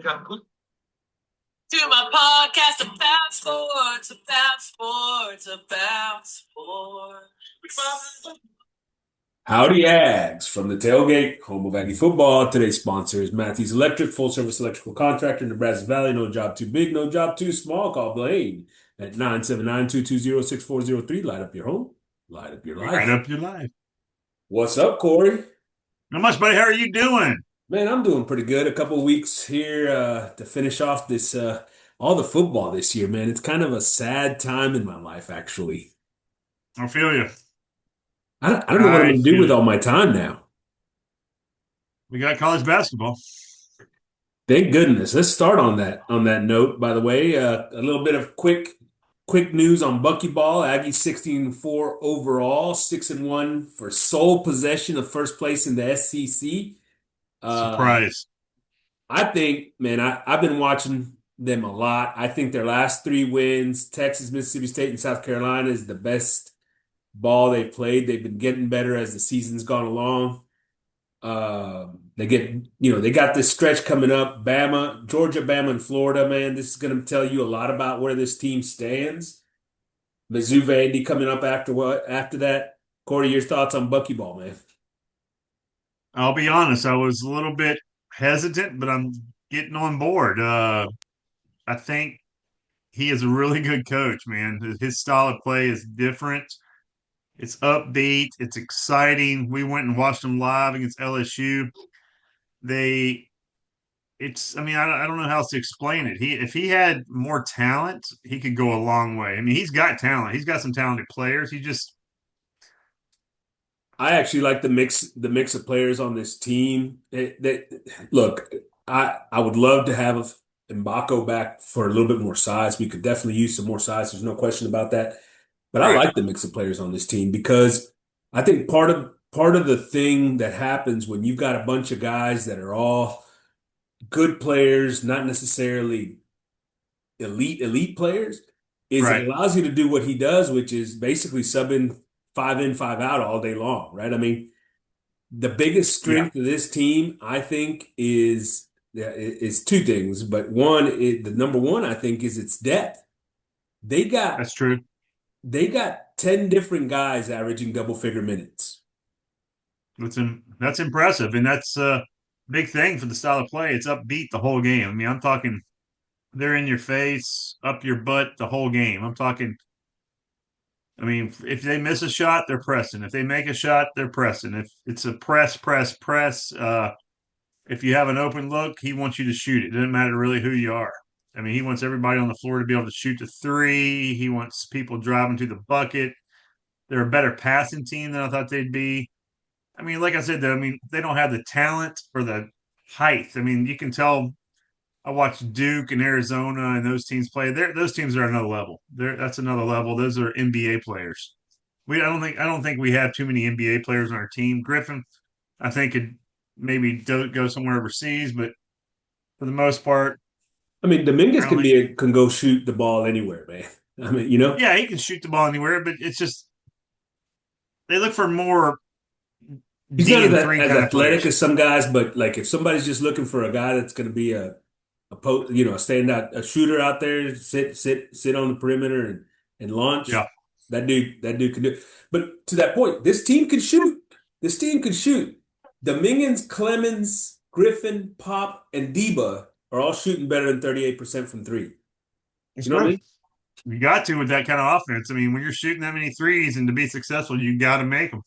To my podcast about sports, about sports, about sports. Howdy, Ags from the Tailgate, home of Aggie Football. Today's sponsor is Matthews Electric, full-service electrical contractor in the Brazos Valley. No job too big, no job too small. Call Blaine at 979-220-6403. Light up your home, light up your Right life. up your life. What's up, Corey? Not much, buddy. How are you doing? Man, I'm doing pretty good. A couple weeks here to finish off this all the football this year, man. It's kind of a sad time in my life, actually. I feel you. I don't know what I'm I going to do feel with you. all my time now. We got college basketball. Thank goodness. Let's start on that note. By the way, a little bit of quick news on Bucky Ball. Aggies 16-4 overall, 6-1 for sole possession of first place in the SEC. Surprise. I think, man, I've been watching them a lot. I think their last three wins, Texas, Mississippi State, and South Carolina, is the best ball they've played. They've been getting better as the season's gone along. They got this stretch coming up. Bama, Georgia, Bama, and Florida, man. This is going to tell you a lot about where this team stands. Mizzou, Vandy coming up after that. Corey, your thoughts on Bucky Ball, man? I'll be honest. I was a little bit hesitant, but I'm getting on board. I think he is a really good coach, man. His style of play is different. It's upbeat. It's exciting. We went and watched him live against LSU. They I mean, I don't know how else to explain it. If he had more talent, he could go a long way. I mean, he's got talent. He's got some talented players. He just I actually like the mix of players on this team. Look, I would love to have Mbako back for a little bit more size. We could definitely use some more size. There's no question about that. But I right. like the mix of players on this team because I think part of the thing that happens when you've got a bunch of guys that are all good players, not necessarily elite players, is it Right. allows you to do what he does, which is basically subbing five in, five out all day long, right? I mean, the biggest Yeah, strength of this team, I think, is two things. But the number one, I think, is its depth. They got that's true. they got 10 different guys averaging double figure minutes. That's impressive, and that's a big thing for the style of play. It's upbeat the whole game. I mean, I'm talking they're in your face, up your butt the whole game. I'm talking. I mean, if they miss a shot, they're pressing. If they make a shot, they're pressing. If it's a press. If you have an open look, he wants you to shoot it. It doesn't matter really who you are. I mean, he wants everybody on the floor to be able to shoot the three. He wants people driving to the bucket. They're a better passing team than I thought they'd be. I mean, like I said, though, I mean, they don't have the talent or the height. I mean, you can tell. I watched Duke and Arizona and those teams play. Those teams are another level. That's another level. Those are NBA players. I don't think we have too many NBA players on our team. Griffin, I think could maybe go somewhere overseas, but for the most part, I mean, Dominguez I don't think. can go shoot the ball anywhere, man. I mean, Yeah, he can shoot the ball anywhere, but it's just they look for more he's not D and three as kind of athletic players. as some guys, but like if somebody's just looking for a guy that's going to be a standout, a shooter out there, sit on the perimeter and launch. Yeah, That dude can do it. But to that point, this team can shoot. This team can shoot. Dominguez, Clemens, Griffin, Pop, and Deba are all shooting better than 38% from three. it's You know what I true. mean? You got to with that kind of offense. I mean, when you're shooting that many threes and to be successful, you got to make them.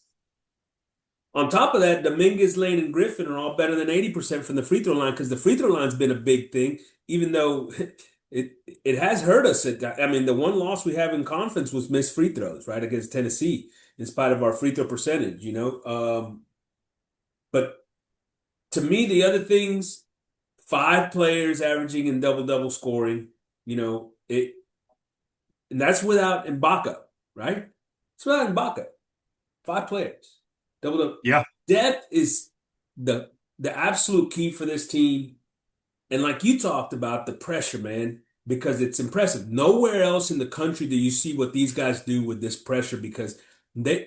On top of that, Dominguez, Lane, and Griffin are all better than 80% from the free throw line because the free throw line's been a big thing, even though it has hurt us. I mean, the one loss we have in conference was missed free throws, right, against Tennessee, in spite of our free throw percentage. But to me, the other things, five players averaging in double-double scoring, and that's without Ibaka, right? It's without Ibaka. Five players. Double. Yeah, Depth is the absolute key for this team. And like you talked about, the pressure, man, because it's impressive. Nowhere else in the country do you see what these guys do with this pressure because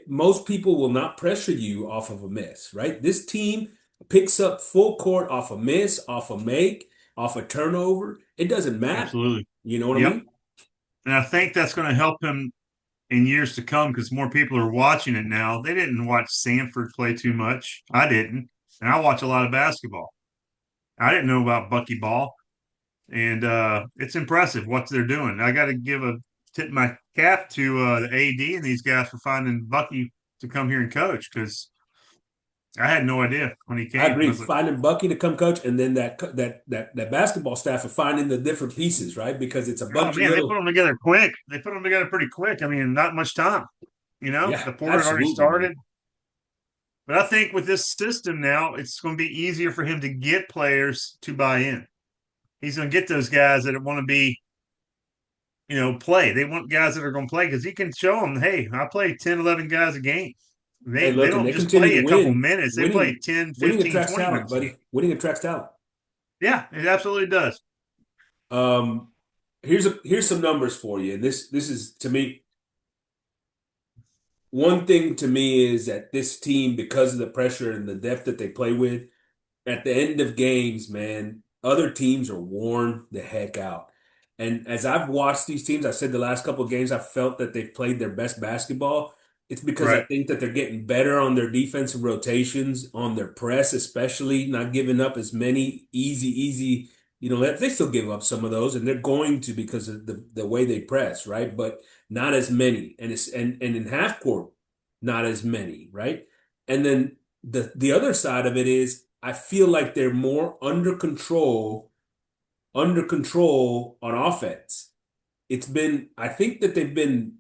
most people will not pressure you off of a miss, right? This team picks up full court off a miss, off a make, off a turnover, it doesn't matter. Absolutely. You know what I Yep. mean? And I think that's going to help him in years to come because more people are watching it now. They didn't watch Sanford play too much. I didn't. And I watch a lot of basketball. I didn't know about Bucky Ball. And it's impressive what they're doing. I got to tip my cap to the AD and these guys for finding Bucky to come here and coach because I had no idea when he I came. I agree. was like, Finding Bucky to come coach, and then that basketball staff of finding the different pieces, right? Because it's a oh bunch of man, they put little. them together quick. They put them together pretty quick. I mean, not much time. Yeah, The porter had already absolutely, man. started. But I think with this system now, it's going to be easier for him to get players to buy in. He's going to get those guys that want to be, play. They want guys that are going to play because he can show them, hey, I play 10, 11 guys a game. Hey, They look, and don't they just continue play to a couple win. minutes. They play Winning, 10, winning 15, attracts 20 talent, minutes a game. buddy. Winning attracts talent. Yeah, it absolutely does. Um, here's some numbers for you, and this is to me one thing to me is that this team, because of the pressure and the depth that they play with, at the end of games, man, other teams are worn the heck out. And as I've watched these teams, I said the last couple of games, I felt that they've played their best basketball. It's because I Right. think that they're getting better on their defensive rotations, on their press, especially not giving up as many easy, they still give up some of those, and they're going to because of the way they press, right? But not as many. And in half court, not as many, right? And then the other side of it is I feel like they're more under control on offense. I think that they've been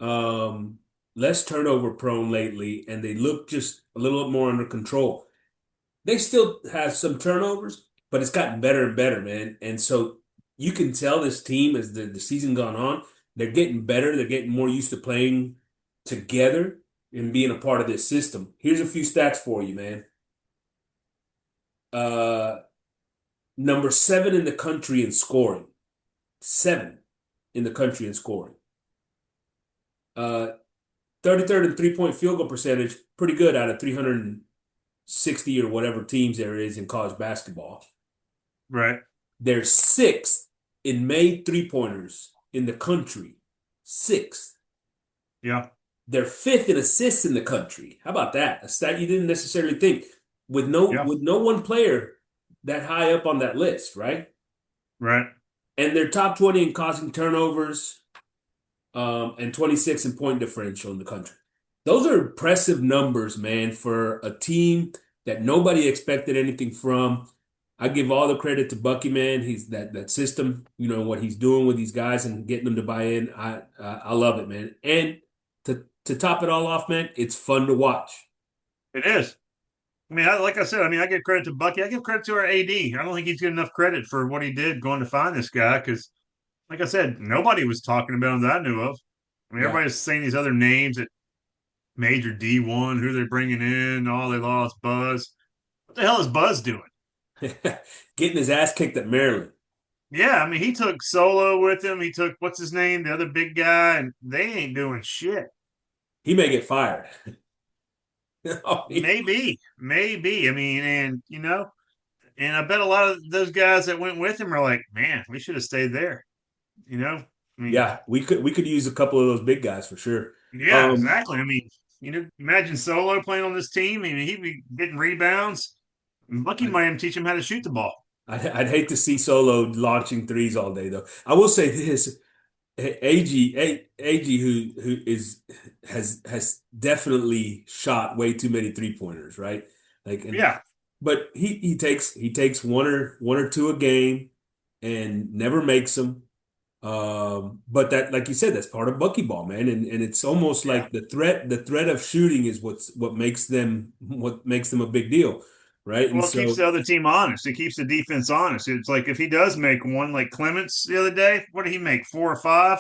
um, less turnover prone lately, and they look just a little more under control. They still have some turnovers, but it's gotten better and better, man. And so you can tell this team as the season gone on, they're getting better. They're getting more used to playing together and being a part of this system. Here's a few stats for you, man. Uh, Number seven in the country in scoring. Seven in the country in scoring. Uh, 33rd in three-point field goal percentage, pretty good out of 360 or whatever teams there is in college basketball. Right. They're sixth in made three-pointers in the country. Sixth. Yeah. They're fifth in assists in the country. How about that? A stat you didn't necessarily think. With no Yeah. with no one player that high up on that list, right? Right. And they're top 20 in causing turnovers, and 26 in point differential in the country. Those are impressive numbers, man, for a team that nobody expected anything from. I give all the credit to Bucky, man. He's that system, what he's doing with these guys and getting them to buy in. I love it, man. And to top it all off, man, it's fun to watch. It is. I mean, like I said, I give credit to Bucky. I give credit to our AD. I don't think he's getting enough credit for what he did going to find this guy because, like I said, nobody was talking about him that I knew of. I mean, Yeah. everybody's saying these other names at major D1, who they're bringing in. Oh, they lost Buzz. What the hell is Buzz doing? Getting his ass kicked at Maryland. Yeah, I mean, he took Solo with him. He took, what's his name, the other big guy, and they ain't doing shit. He may get fired. Maybe. I mean, and I bet a lot of those guys that went with him are like, man, we should have stayed there. I mean, Yeah, we could use a couple of those big guys for sure. yeah, Um, exactly. I mean, imagine Solo playing on this team. I mean, he'd be getting rebounds. Bucky I, might even teach him how to shoot the ball. I'd hate to see Solo launching threes all day, though. I will say this: Ag, who has definitely shot way too many three pointers, right? Like, Yeah. but he takes one or two a game and never makes them. But that, like you said, that's part of Bucky ball, man. And it's almost Yeah. like the threat of shooting is what makes them a big deal, right? And Well, it keeps so, the other team honest. It keeps the defense honest. It's like if he does make one, like Clements the other day, what did he make? 4 or 5?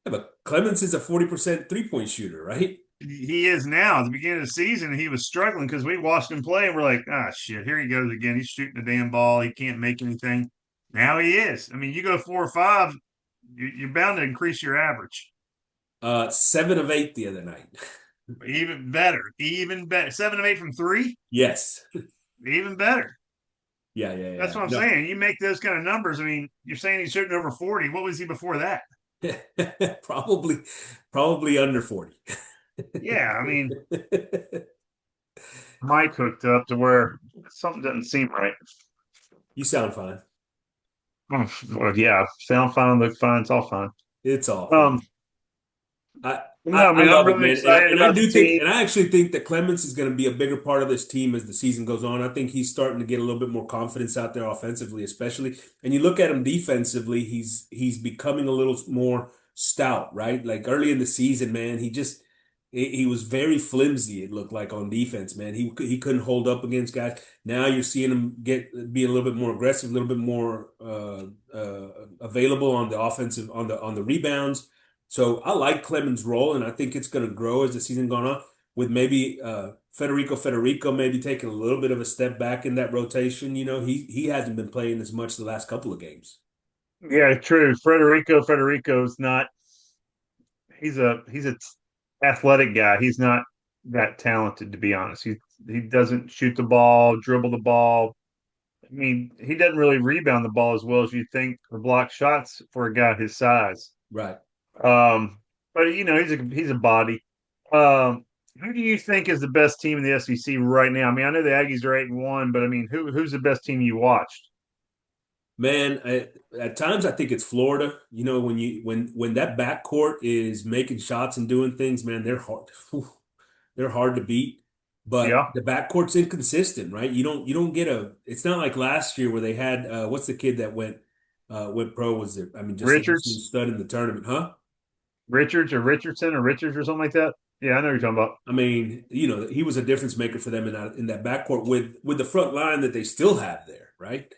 yeah, but Clemens is a 40% three-point shooter, right? He is now. At the beginning of the season, he was struggling because we watched him play and we're like, ah, shit, here he goes again. He's shooting the damn ball. He can't make anything. Now he is. I mean, you go 4 or 5, you're bound to increase your average. 7 of 8 the other night. Even better. 7 of 8 from three, Yes. even better. Yeah, yeah, That's what I'm yeah. saying. You make those kind of numbers. I mean, you're saying he's shooting over 40. What was he before that? No, probably under 40. Yeah, I mean, Mike hooked up to where something doesn't seem right. You sound fine. Oh, well, yeah, sound fine, look fine, it's all fine. It's all Um, fine. I, no, I, I man, I'm love it, really man, and I, excited and I about the do think, team. and I actually think that Clemens is going to be a bigger part of this team as the season goes on. I think he's starting to get a little bit more confidence out there offensively, especially. And you look at him defensively, he's becoming a little more stout, right? Like early in the season, man, he was very flimsy. It looked like on defense, man. He couldn't hold up against guys. Now you're seeing him be a little bit more aggressive, a little bit more available on the offensive on the rebounds. So I like Clemens' role, and I think it's going to grow as the season goes on. With maybe Federico maybe taking a little bit of a step back in that rotation. You know, he hasn't been playing as much the last couple of games. Yeah, true. Federico's not. He's a athletic guy. He's not that talented, to be honest. He doesn't shoot the ball, dribble the ball. I mean, he doesn't really rebound the ball as well as you think or block shots for a guy his size. Right. Um, but he's a body. Who do you think is the best team in the SEC right now? I mean, I know the Aggies are 8-1, but I mean, who's the best team you watched? Man, at times I think it's Florida. You know, when that backcourt is making shots and doing things, man, they're hard. They're hard to beat. But Yeah, the backcourt's inconsistent, right? You don't get a. It's not like last year where they had what's the kid that went pro was there? I mean, just an absolute Richards, stud in the tournament, huh? Richards or Richardson or Richards or something like that. Yeah, I know what you're talking about. I mean, he was a difference maker for them in that backcourt with the front line that they still have there, right?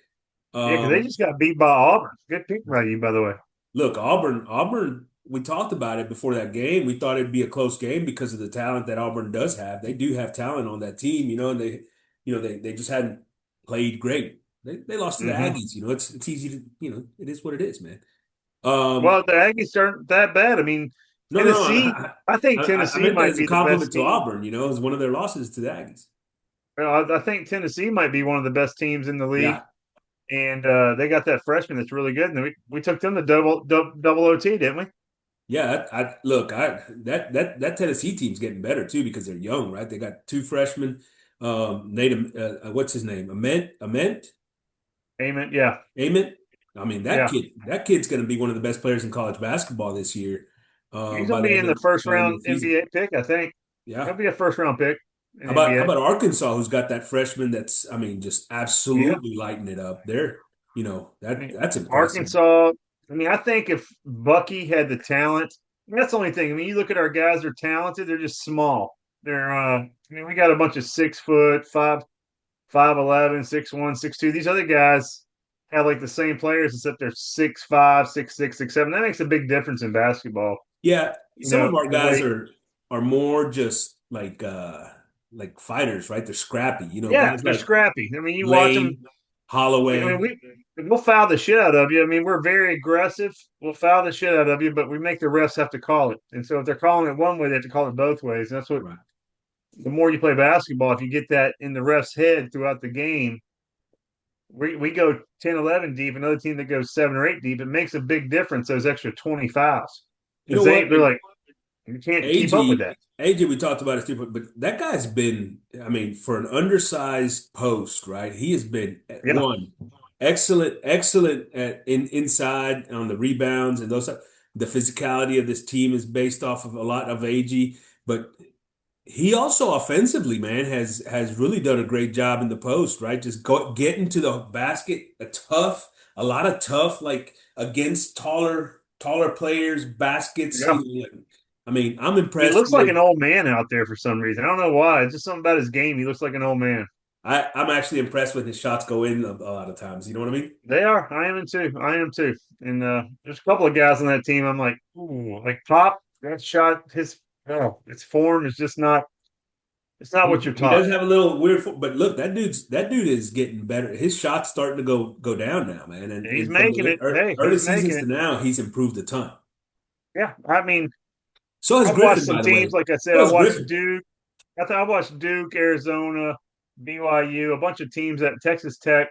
Yeah, because they Um, just got beat by Auburn. Good pick by you, by the way. Look, Auburn, we talked about it before that game. We thought it'd be a close game because of the talent that Auburn does have. They do have talent on that team, and they just hadn't played great. They lost to the Hmm. Aggies. It's easy to, it is what it is, man. Well, Um, the Aggies aren't that bad. I mean, no, Tennessee. I think I Tennessee meant that might as a be the best compliment to team. Auburn, as one of their losses to the Aggies. I think Tennessee might be one of the best teams in the league. Yeah. And they got that freshman that's really good. And we took them to double OT, didn't we? Yeah, look, that Tennessee team's getting better too because they're young, right? They got two freshmen. Nate, what's his name? Ament, Amen. Yeah, Ament. I mean, yeah. that kid's going to be one of the best players in college basketball this year. He's By gonna the be end in of the first by the end of round the season. NBA pick, I think. He'll Yeah. be a first round pick in How NBA. about Arkansas, who's got that freshman that's, I mean, just Yeah. absolutely lighting it up. I mean, That's impressive. Arkansas. I mean, I think if Bucky had the talent, that's the only thing. I mean, you look at our guys; they're talented. They're just small. They're. I mean, we got a bunch of 6 foot, 5'11", 6'1", 6'2". These other guys have like the same players, except they're 6'5", 6'6", 6'7". That makes a big difference in basketball. Yeah, some of our The guys way. are more just like fighters, right? They're scrappy. Yeah, Guys they're like scrappy. I mean, you watch them. Lane, I mean, Holloway. we'll foul the shit out of you. I mean, we're very aggressive. We'll foul the shit out of you, but we make the refs have to call it. And so if they're calling it one way, they have to call it both ways. And that's what Right. the more you play basketball, if you get that in the ref's head throughout the game, we go 10, 11 deep. Another team that goes 7 or 8 deep, it makes a big difference. Those extra 20 fouls You know because what? they're like you can't keep up with AG, that. AG, we talked about it too, but that guy's been, I mean, for an undersized post, right? He has been Yeah, excellent inside on the rebounds and those. The physicality of this team is based off of a lot of AG, but he also offensively, man, has really done a great job in the post, right? Just getting to the basket, a lot of tough, like against taller players, baskets. yeah. I mean, I'm He impressed looks like an with. old man out there for some reason. I don't know why. It's just something about his game. He looks like an old man. I'm actually impressed with his shots go in a lot of times. You know what I mean? They are. I am too. I am too. And there's a couple of guys on that team. I'm like, ooh, like Pop. That shot, its form is just not. It's not what you're He taught. does have a little weird, but look, that dude is getting better. His shot's starting to go down now, man. And, He's and from making the it. Hey, early he's making seasons to it. now, he's improved a ton. Yeah. I mean, So has I've watched Griffin, some by the teams. way. Like I said, So I has watched Griffin. Duke. I thought I watched Duke, Arizona, BYU, a bunch of teams at Texas Tech.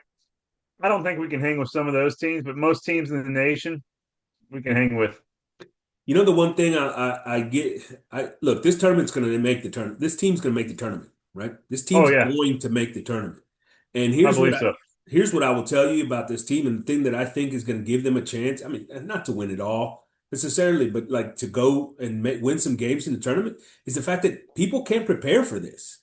I don't think we can hang with some of those teams, but most teams in the nation we can hang with. You know, the one thing I get, I look, this tournament's going to make the tournament. This team's going to make the tournament, right? This Oh team's yeah, going to make the tournament. And I believe so. here's what I will tell you about this team, and the thing that I think is going to give them a chance. I mean, not to win it all necessarily, but like to go and win some games in the tournament is the fact that people can't prepare for this.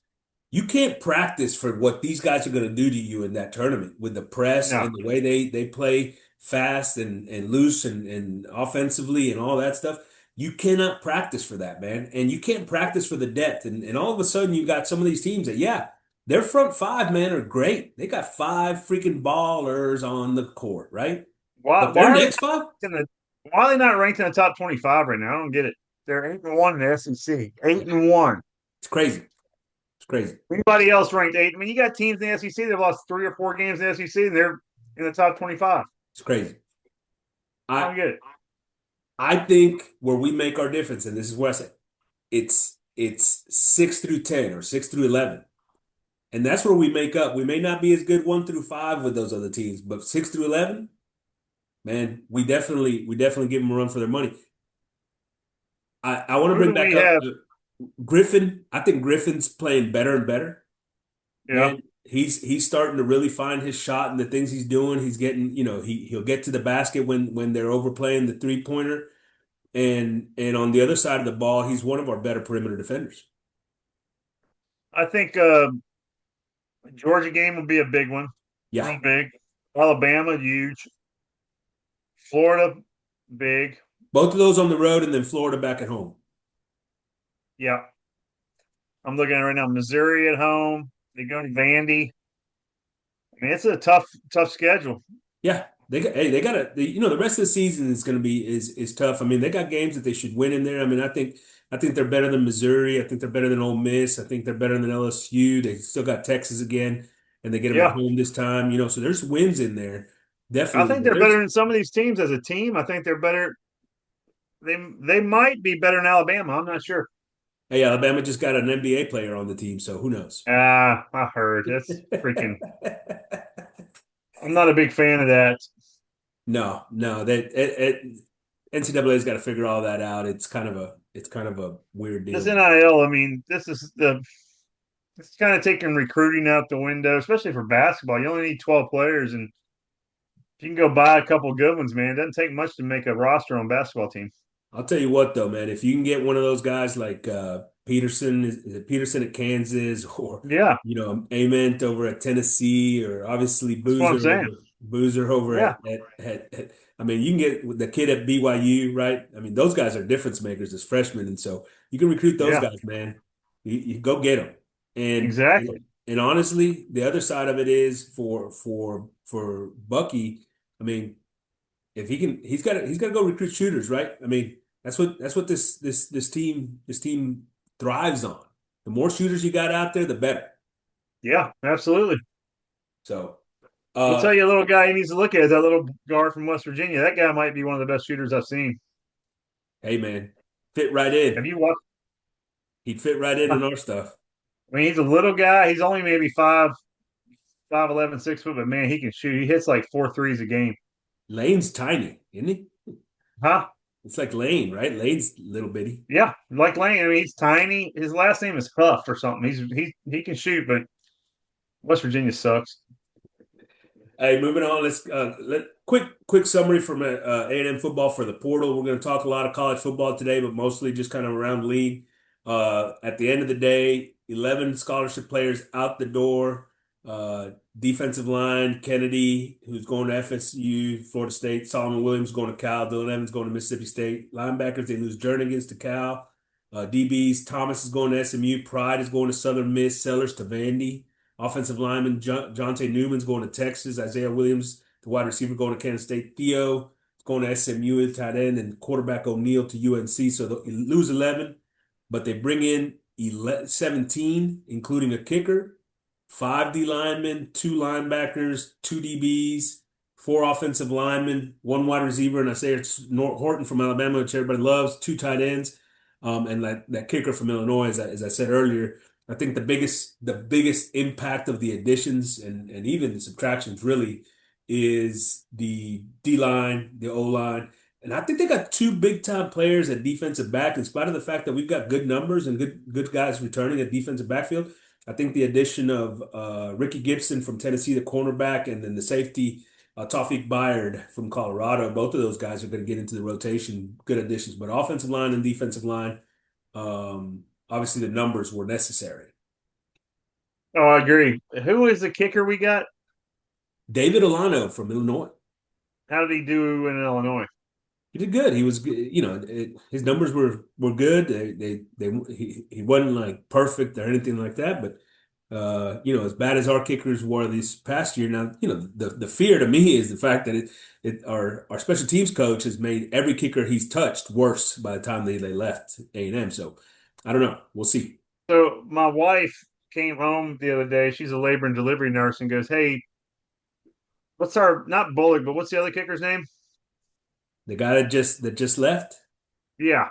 You can't practice for what these guys are going to do to you in that tournament with the press No, and the way they play fast and loose and offensively and all that stuff. You cannot practice for that, man. And you can't practice for the depth. And all of a sudden you got some of these teams that, yeah, their front five, man, are great. They got five freaking ballers on the court, right? why But their are they next five, in the why are they not ranked in the top 25 right now? I don't get it. They're 8-1 in the SEC. 8-1. it's crazy. It's crazy. Anybody else ranked eight? I mean, you got teams in the SEC that have lost 3 or 4 games in the SEC, and they're in the top 25. It's crazy. I I don't get it. I think where we make our difference, and this is what I say, it's 6 through 10 or 6 through 11. And that's where we make up. We may not be as good 1 through 5 with those other teams, but 6 through 11, man, we definitely give them a run for their money. I want to Who bring do back we up have? Griffin. I think Griffin's playing better and better. Yeah, Man, he's starting to really find his shot and the things he's doing. He's getting, he'll get to the basket when they're overplaying the 3-pointer. And on the other side of the ball, he's one of our better perimeter defenders. I think Georgia game will be a big one, Yeah. real big. Alabama, huge. Florida, big. Both of those on the road and then Florida back at home. Yeah, I'm looking at it right now. Missouri at home. They go to Vandy. I mean, it's a tough schedule. Yeah. They got the rest of the season is going to be is tough. I mean, they got games that they should win in there. I mean, I think they're better than Missouri. I think they're better than Ole Miss. I think they're better than LSU. They still got Texas again, and they get them at Yeah, home this time, so there's wins in there. I Definitely. think But they're better there's than some of these teams as a team. I think they're better. They might be better than Alabama. I'm not sure. Hey, Alabama just got an NBA player on the team, so who knows? I heard that's freaking. I'm not a big fan of that. No, NCAA's got to figure all that out. It's kind of a weird This deal. NIL. I mean, it's kind of taking recruiting out the window, especially for basketball. You only need 12 players, and if you can go buy a couple good ones, man, it doesn't take much to make a roster on a basketball team. I'll tell you what, though, man, if you can get one of those guys like Peterson, is it Peterson at Kansas, or Yeah, Ament over at Tennessee, or obviously that's what I'm saying. Boozer over Yeah, I mean, you can get the kid at BYU, right? I mean, those guys are difference makers as freshmen, and so you can recruit those yeah, guys, man. You go get them, and exactly. and honestly, the other side of it is for Bucky. I mean, if he's got to go recruit shooters, right? I mean, that's what this team thrives on. The more shooters you got out there, the better. Yeah, absolutely. So, I'll uh, tell you a little guy he needs to look at is that little guard from West Virginia. That guy might be one of the best shooters I've seen. hey man, fit right in. Have you watched? He'd fit right in our stuff. I mean, he's a little guy. He's only maybe 5'11", 6 foot, but man, he can shoot. He hits like 4 threes a game. Lane's tiny, isn't he? Huh? It's like Lane, right? Lane's little bitty. Yeah, like Lane. I mean, he's tiny. His last name is Huff or something. He can shoot, but West Virginia sucks. Hey, moving on. Let's quick summary from A&M football for the portal. We're going to talk a lot of college football today, but mostly just kind of around the league. At the end of the day, 11 scholarship players out the door. Defensive line, Kennedy, who's going to FSU, Florida State. Solomon Williams going to Cal. Dylan Evans going to Mississippi State. Linebackers, they lose Jernigan's to Cal. DBs, Thomas is going to SMU. Pride is going to Southern Miss. Sellers to Vandy. Offensive lineman, Jonte Newman's going to Texas. Isaiah Williams, the wide receiver, going to Kansas State. Theo is going to SMU at tight end. And quarterback O'Neal to UNC. So they lose 11, but they bring in 17, including a kicker, 5 D linemen, 2 linebackers, 2 DBs, 4 offensive linemen, 1 wide receiver, and I say it's Horton from Alabama, which everybody loves, 2 tight ends, and that kicker from Illinois, as I said earlier. I think the biggest impact of the additions and even the subtractions really is the D line, the O line. And I think they got two big time players at defensive back, in spite of the fact that we've got good numbers and good guys returning at defensive backfield. I think the addition of Ricky Gibson from Tennessee, the cornerback, and then the safety Tawfiq Byard from Colorado, both of those guys are going to get into the rotation. Good additions, but offensive line and defensive line, obviously the numbers were necessary. Oh, I agree. Who is the kicker we got? David Olano from Illinois. How did he do in Illinois? He did good. He was, his numbers were good. He wasn't like perfect or anything like that, but as bad as our kickers were this past year. Now, the fear to me is the fact that our special teams coach has made every kicker he's touched worse by the time they left A&M. So I don't know. We'll see. So my wife came home the other day. She's a labor and delivery nurse and goes, "Hey, what's our not Bullock, but what's the other kicker's name?" The guy that just left. Yeah,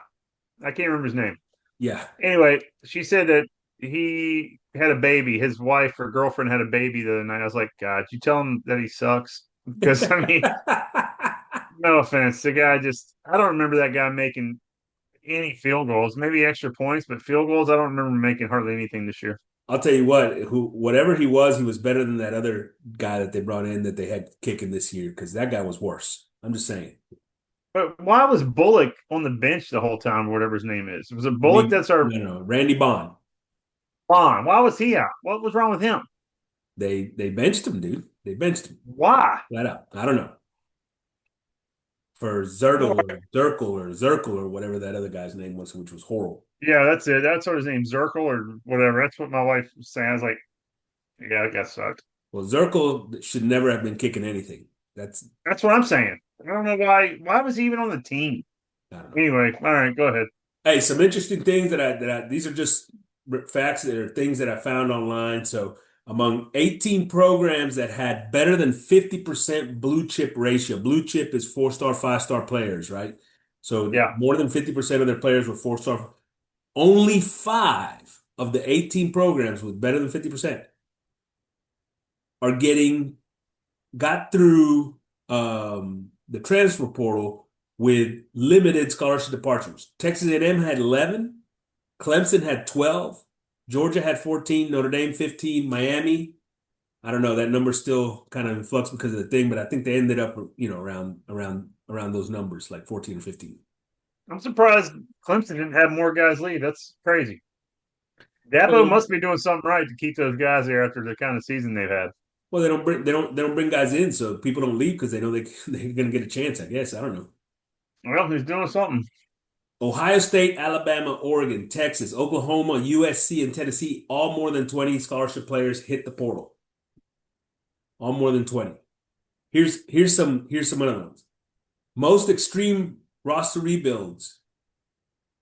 I can't remember his name. Yeah. Anyway, she said that he had a baby. His wife or girlfriend had a baby the other night. I was like, God, you tell him that he sucks? Because I mean, no offense, the guy I don't remember that guy making any field goals, maybe extra points, but field goals, I don't remember making hardly anything this year. I'll tell you whatever he was better than that other guy that they brought in that they had kicking this year because that guy was worse. I'm just saying. But why was Bullock on the bench the whole time, whatever his name is? Was it Bullock that's our No, Randy Bond. Bond? Why was he out? What was wrong with him? They benched him, dude. They benched him Why? flat out. I don't know. For Zirkle or whatever that other guy's name was, which was horrible. Yeah, that's it. That's what his name, Zirkle or whatever. That's what my wife was saying. I was like, yeah, that guy sucked. Well, Zirkle should never have been kicking anything. That's what I'm saying. I don't know why. Why was he even on the team? I don't know. Anyway, all right, go ahead. Hey, some interesting things these are just facts that are things that I found online. So among 18 programs that had better than 50% blue chip ratio, blue chip is 4-star, 5-star players, right? So Yeah. more than 50% of their players were 4-star. Only 5 of the 18 programs with better than 50% are got through the transfer portal with limited scholarship departures. Texas A&M had 11, Clemson had 12, Georgia had 14, Notre Dame 15, Miami. I don't know, that number's still kind of in flux because of the thing, but I think they ended up, around those numbers, like 14 or 15. I'm surprised Clemson didn't have more guys leave. That's crazy. Dabo must be doing something right to keep those guys there after the kind of season they've had. Well, they don't bring guys in, so people don't leave because they know they're going to get a chance. I guess I don't know. Well, he's doing something. Ohio State, Alabama, Oregon, Texas, Oklahoma, USC, and Tennessee, all more than 20 scholarship players hit the portal. All more than 20. Here's some other ones. Most extreme roster rebuilds.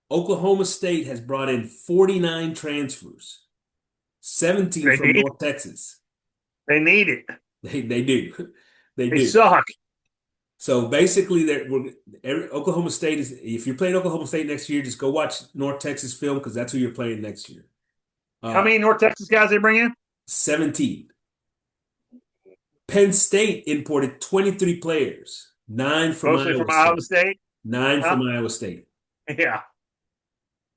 Oklahoma State has brought in 49 transfers, 17 from North Texas. They need it. They do. They suck. So basically, Oklahoma State is. If you're playing Oklahoma State next year, just go watch North Texas film because that's who you're playing next year. How many North Texas guys they bring in? 17. Penn State imported 23 players, 9 from Mostly from Iowa State. 9 from Iowa State. Yeah.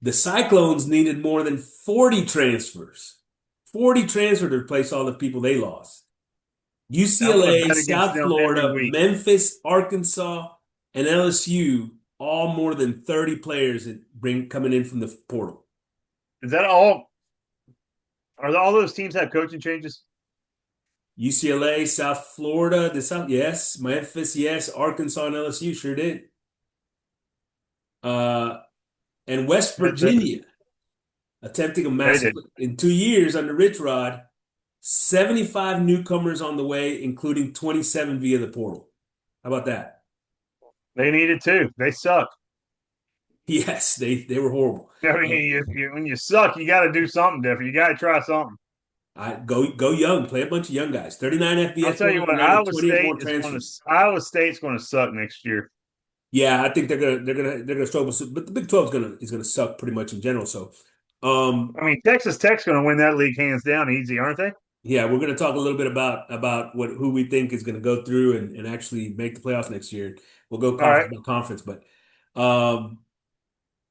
The Cyclones needed more than 40 transfers. 40 transfers to replace all the people they lost. UCLA, South Florida, Memphis, Arkansas, and LSU, all more than 30 players that coming in from the portal. Is that all? Are all those teams have coaching changes? UCLA, South Florida, yes. Memphis, yes. Arkansas and LSU sure did. And West Virginia, attempting a massive in 2 years under Rich Rod, 75 newcomers on the way, including 27 via the portal. How about that? They need it too. They suck. Yes, they were horrible. I mean, when you suck, you got to do something different. You got to try something. Go young. Play a bunch of young guys. 39 FBS. I'll tell you what, Iowa State's going to suck next year. Yeah, I think they're gonna struggle, but the Big 12 is gonna suck pretty much in general. So, I mean, Texas Tech's going to win that league hands down easy, aren't they? Yeah, we're going to talk a little bit about who we think is going to go through and actually make the playoffs next year. We'll go All right. conference by conference, but um,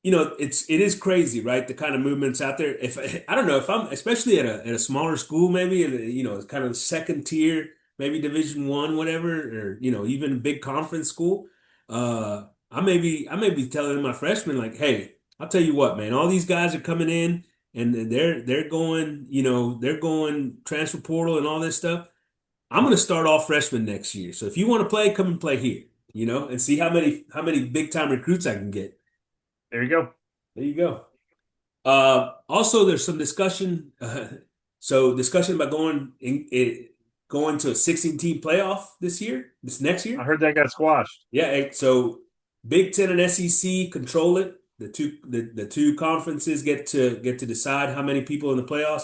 it is crazy, right? The kind of movements out there. If I don't know if I'm especially at a smaller school, maybe it's kind of second tier, maybe Division 1, whatever, or even a big conference school. I may be telling my freshmen like, hey, I'll tell you what, man, all these guys are coming in and they're going, they're going transfer portal and all this stuff. I'm going to start off freshman next year. So if you want to play, come and play here, and see how many big time recruits I can get. There you go. There you go. Also, there's some discussion. So discussion about going to a 16-team playoff this next I year. heard that got squashed. Yeah. So Big Ten and SEC control it. The two conferences get to decide how many people in the playoffs.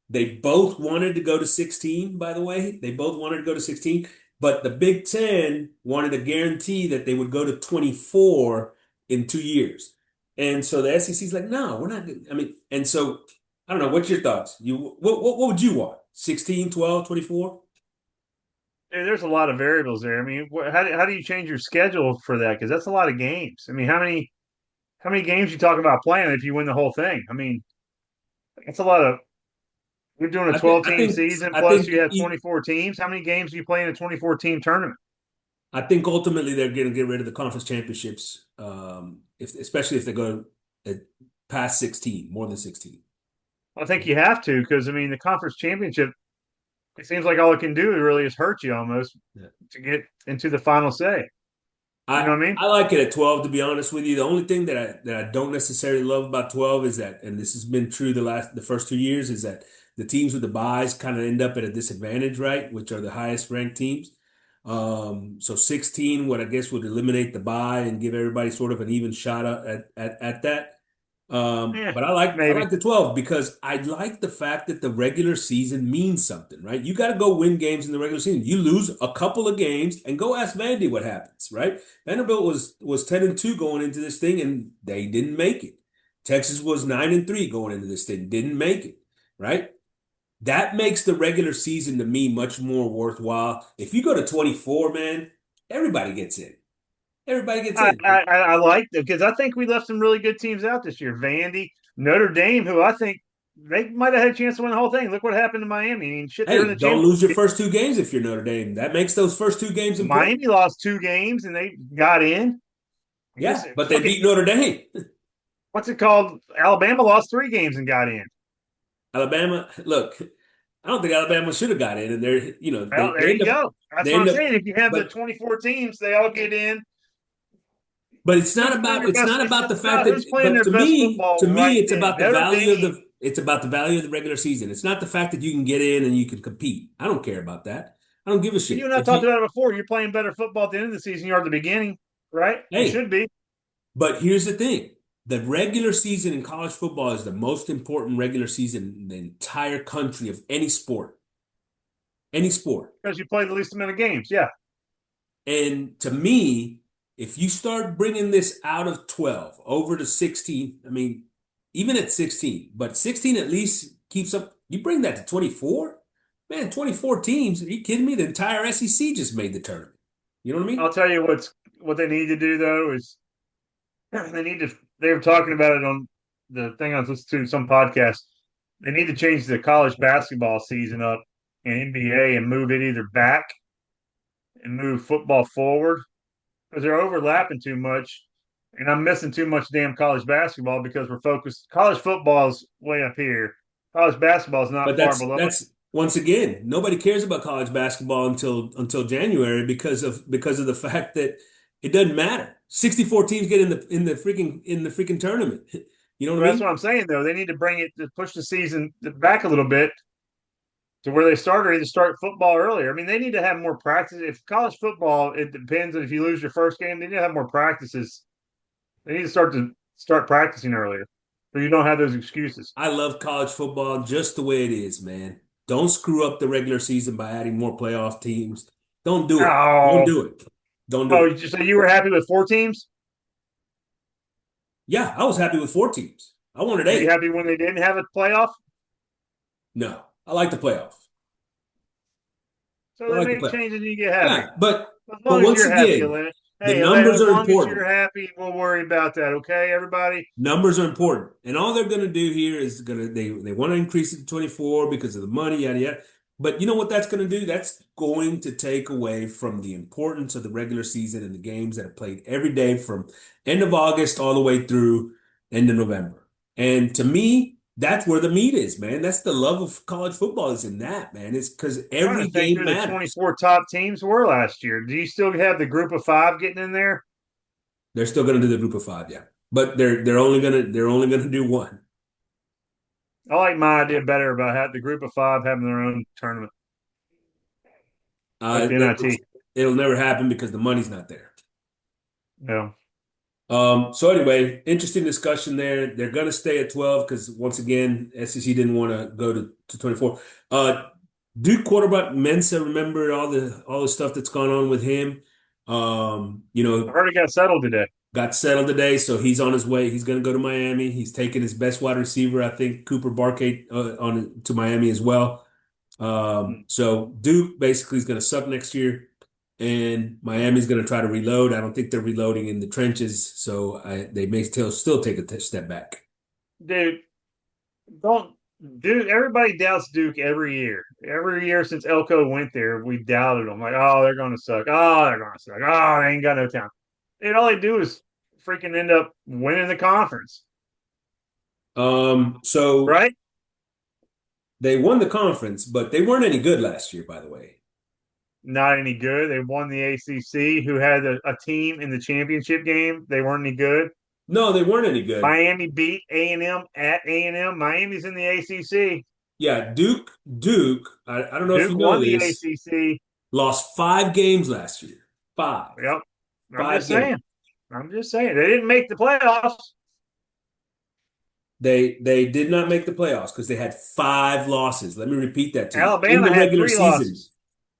They both wanted to go to 16. By the way, they both wanted to go to 16, but the Big Ten wanted a guarantee that they would go to 24 in 2 years. And so the SEC's like, no, we're not. I mean, and so I don't know. What's your thoughts? What would you want? 16, 12, 24? There's a lot of variables there. I mean, how do you change your schedule for that? Because that's a lot of games. I mean, how many games you talk about playing if you win the whole thing? I mean, that's a lot of. You're doing a I think 12 I team think season I plus think you have 24 teams. How many games do you play in a 24 team tournament? I think ultimately they're going to get rid of the conference championships, especially if they go past 16, more than 16. I think you have to because I mean the conference championship. It seems like all it can do really is hurt you almost Yeah. to get into the final say. You know I what I mean? I like it at 12, to be honest with you. The only thing that I don't necessarily love about 12 is that, and this has been true the first 2 years, is that the teams with the byes kind of end up at a disadvantage, right? Which are the highest ranked teams. So 16 would, I guess, would eliminate the bye and give everybody sort of an even shot at that. Yeah, But I like maybe. the 12 because I like the fact that the regular season means something, right? You got to go win games in the regular season. You lose a couple of games and go ask Vandy what happens, right? Vanderbilt was 10-2 going into this thing and they didn't make it. Texas was 9-3 going into this thing, didn't make it, right? That makes the regular season to me much more worthwhile. If you go to 24, man, everybody gets in. Everybody gets I in. I, I like them because I think we left some really good teams out this year. Vandy, Notre Dame, who I think they might have had a chance to win the whole thing. Look what happened to Miami. I mean, shit, they're in Hey, the don't lose your championship. first two games if you're Notre Dame. That makes those first two games important. Miami lost 2 games and they got in. I guess Yeah, but they fucking beat Notre Dame. what's it called? Alabama lost 3 games and got in. Alabama, look, I don't think Alabama should have got in, and Well, there they you end up go. That's they what end I'm up, saying. If you have the but 24 teams, they all get in. but it's not Who's playing about their it's best? not It's about the just fact about who's that, playing but their best to football me, right it's then. about the Notre value of Dame. the regular season. It's not the fact that you can get in and you can compete. I don't care about that. I don't give a You shit. and I If talked you about it before. You're playing better football at the end of the season you are at the beginning, right? You Hey, should be. but here's the thing. The regular season in college football is the most important regular season in the entire country of any sport. Any sport. Because you play the least amount of games. Yeah. And to me, if you start bringing this out of 12 over to 16, I mean, even at 16, but 16 at least keeps up. You bring that to 24, man, 24 teams. Are you kidding me? The entire SEC just made the tournament. You know what I mean? I'll tell you what they need to do though is they need to they were talking about it on the thing I was listening to some podcast. They need to change the college basketball season up in NBA and move it either back and move football forward because they're overlapping too much. And I'm missing too much damn college basketball because we're focused. College football is way up here. College basketball is not But far that's below. that's once again, nobody cares about college basketball until January because of the fact that it doesn't matter. 64 teams get in the freaking tournament. You know what I Well, that's mean? what I'm saying, though. They need to bring it to push the season back a little bit to where they start or either start football earlier. I mean, they need to have more practice. If college football, it depends on if you lose your first game, they need to have more practices. They need to start practicing earlier, so you don't have those excuses. I love college football just the way it is, man. Don't screw up the regular season by adding more playoff teams. Don't do it. Don't Oh, do it. Don't do oh! it. So you were happy with 4 teams? Yeah, I was happy with 4 teams. I wanted Were you eight. happy when they didn't have a playoff? No, I like the playoff. So I they like the make playoffs. changes and you get happy. Yeah, As but long as once you're happy, again, Elena. the Hey, Elena, numbers as are long as important. you're happy, we'll worry about that. Okay, everybody? Numbers are important, and all they're going to do here is they want to increase it to 24 because of the money, yada yada. But you know what that's going to do? That's going to take away from the importance of the regular season and the games that are played every day from end of August all the way through end of November. And to me, that's where the meat is, man. That's the love of college football is in that, man. It's because I'm trying every to think game who the matters. 24 top teams were last year. Do you still have the group of five getting in there? They're still going to do the group of five, yeah, but they're only gonna do one. I like my idea better about the group of five having their own tournament, like the NIT. It'll never happen because the money's not there. Yeah. So anyway, interesting discussion there. They're gonna stay at 12 because once again, SEC didn't want to go to 24. Duke quarterback Mensa, remember all the stuff that's gone on with him. I heard it got settled today. Got settled today, so he's on his way. He's gonna go to Miami. He's taking his best wide receiver, I think, Cooper Barkate, on to Miami as well. So Duke basically is going to suck next year, and Miami's going to try to reload. I don't think they're reloading in the trenches, so they may still take a step back. Dude, don't Duke. Everybody doubts Duke every year. Every year since Elko went there, we doubted them. Like, oh, they're going to suck. Oh, they're going to suck. Oh, they ain't got no talent. And all they do is freaking end up winning the conference, So right? they won the conference, but they weren't any good last year, by the way. Not any good. They won the ACC, who had a team in the championship game. They weren't any good. No, they weren't any good. Miami beat A&M at A&M. Miami's in the ACC. Yeah, Duke. I don't know if you Duke know won the this. ACC. Lost 5 games last year. Yep. I'm Five just games. saying. I'm just saying. They didn't make the playoffs. They did not make the playoffs because they had 5 losses. Let me repeat that to you. In Alabama the had regular three season. losses.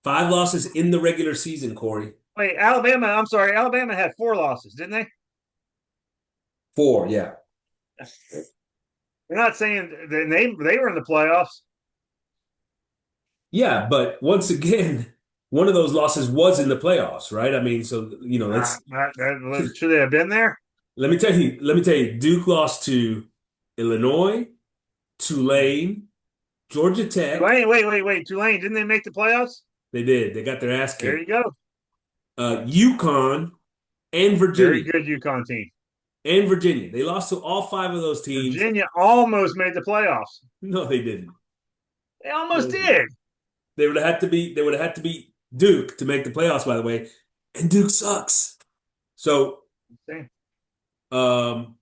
5 losses in the regular season, Corey. Wait, Alabama, I'm sorry. Alabama had four losses, didn't they? 4, yeah. You're not saying they were in the playoffs. Yeah, but once again, one of those losses was in the playoffs, right? I mean, so let's Should they have been there? let me tell you, Duke lost to Illinois, Tulane, Georgia Tech. Tulane, wait. Tulane, didn't they make the playoffs? They did. They got their ass There you kicked. go. UConn and Very Virginia. good UConn team. And Virginia. They lost to all 5 of those teams. Virginia almost made the playoffs. No, they didn't. They almost did. They would have had to beat Duke to make the playoffs, by the way. And Duke sucks. So um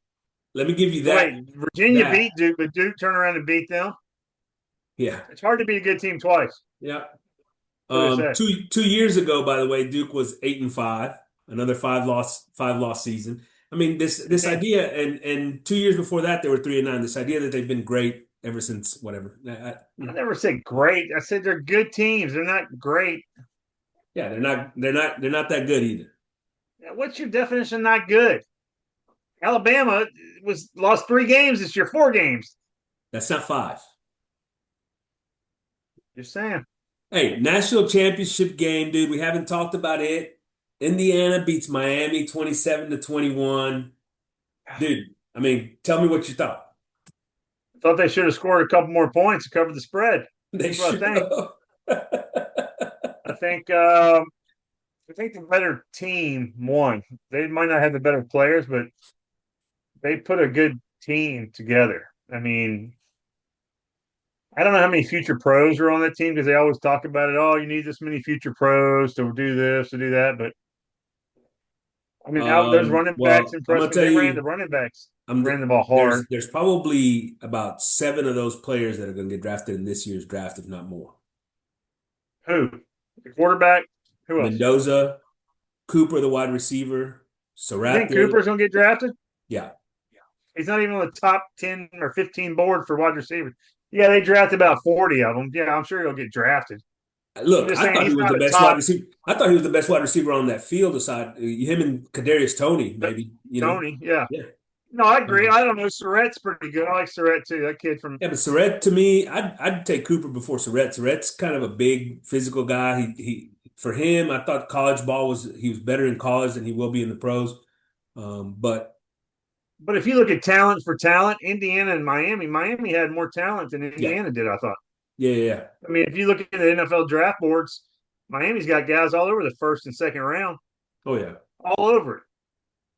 let me give you So that wait, Virginia that. beat Duke, but Duke turned around and beat them. Yeah. It's hard to be a good team twice. Yeah. What do they say? Two years ago, by the way, Duke was 8-5, another five loss season. I mean, this Yeah. idea, and 2 years before that, they were 3-9. This idea that they've been great ever since whatever. I never said great. I said they're good teams. They're not great. Yeah, they're not that good either. What's your definition of not good? Alabama was lost 3 games this year, 4 games. That's not 5. Just saying. Hey, national championship game, dude. We haven't talked about it. Indiana beats Miami 27-21. Dude, I mean, tell me what you thought. I thought they should have scored a couple more points to cover the spread. They That's what should I think. have. I think the better team won. They might not have the better players, but they put a good team together. I mean, I don't know how many future pros are on that team because they always talk about it. Oh, you need this many future pros to do this, to do that. But I mean, there's running backs Well, in I'm gonna freshman. tell They ran the you, running backs, I'm ran the ball there's hard. there's probably about 7 of those players that are going to get drafted in this year's draft, if not more. Who? The quarterback? Who else? Mendoza, Cooper, the wide receiver, You think Sarath. Cooper's gonna get drafted? Yeah, He's not even on the top 10 or 15 board for wide receivers. Yeah, they drafted about 40 of them. Yeah, I'm sure he'll get drafted. I'm look, just I saying thought he he's was not the a best wide top receiver. I thought he was the best wide receiver on that field aside him and Kadarius Toney, maybe. Tony. Yeah. Yeah. No, I agree. Um, I don't know. Surratt's pretty good. I like Surratt too. That kid from yeah, but Surratt to me, I'd take Cooper before Surratt. Surratt's kind of a big physical guy. He for him, I thought college ball was he was better in college than he will be in the pros. But But if you look at talent for talent, Indiana and Miami had more talent than yeah, Indiana did, I thought. yeah. I mean, if you look at the NFL draft boards, Miami's got guys all over the first and second round, Oh yeah. all over it.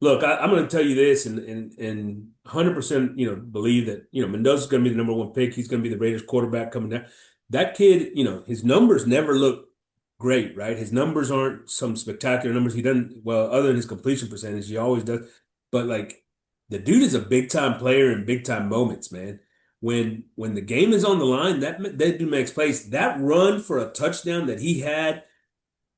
Look, I'm going to tell you this, and 100%, believe that Mendoza's going to be the number one pick. He's going to be the Raiders quarterback coming down. That kid, his numbers never look great, right? His numbers aren't some spectacular numbers. He doesn't well, other than his completion percentage, he always does. But like the dude is a big time player in big time moments, man. When the game is on the line, that dude makes plays. That run for a touchdown that he had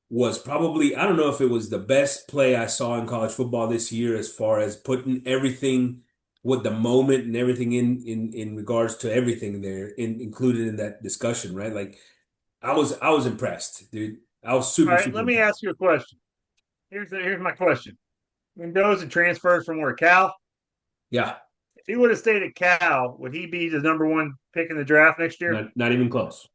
was probably, I don't know if it was the best play I saw in college football this year as far as putting everything with the moment and everything in regards to everything there included in that discussion, right? Like I was impressed, dude. I was All super, right, super let me impressed. ask you a question. Here's my question. Mendoza transfers from where Cal. Yeah, If he would have stayed at Cal, would he be the number one pick in the draft next year? not even close.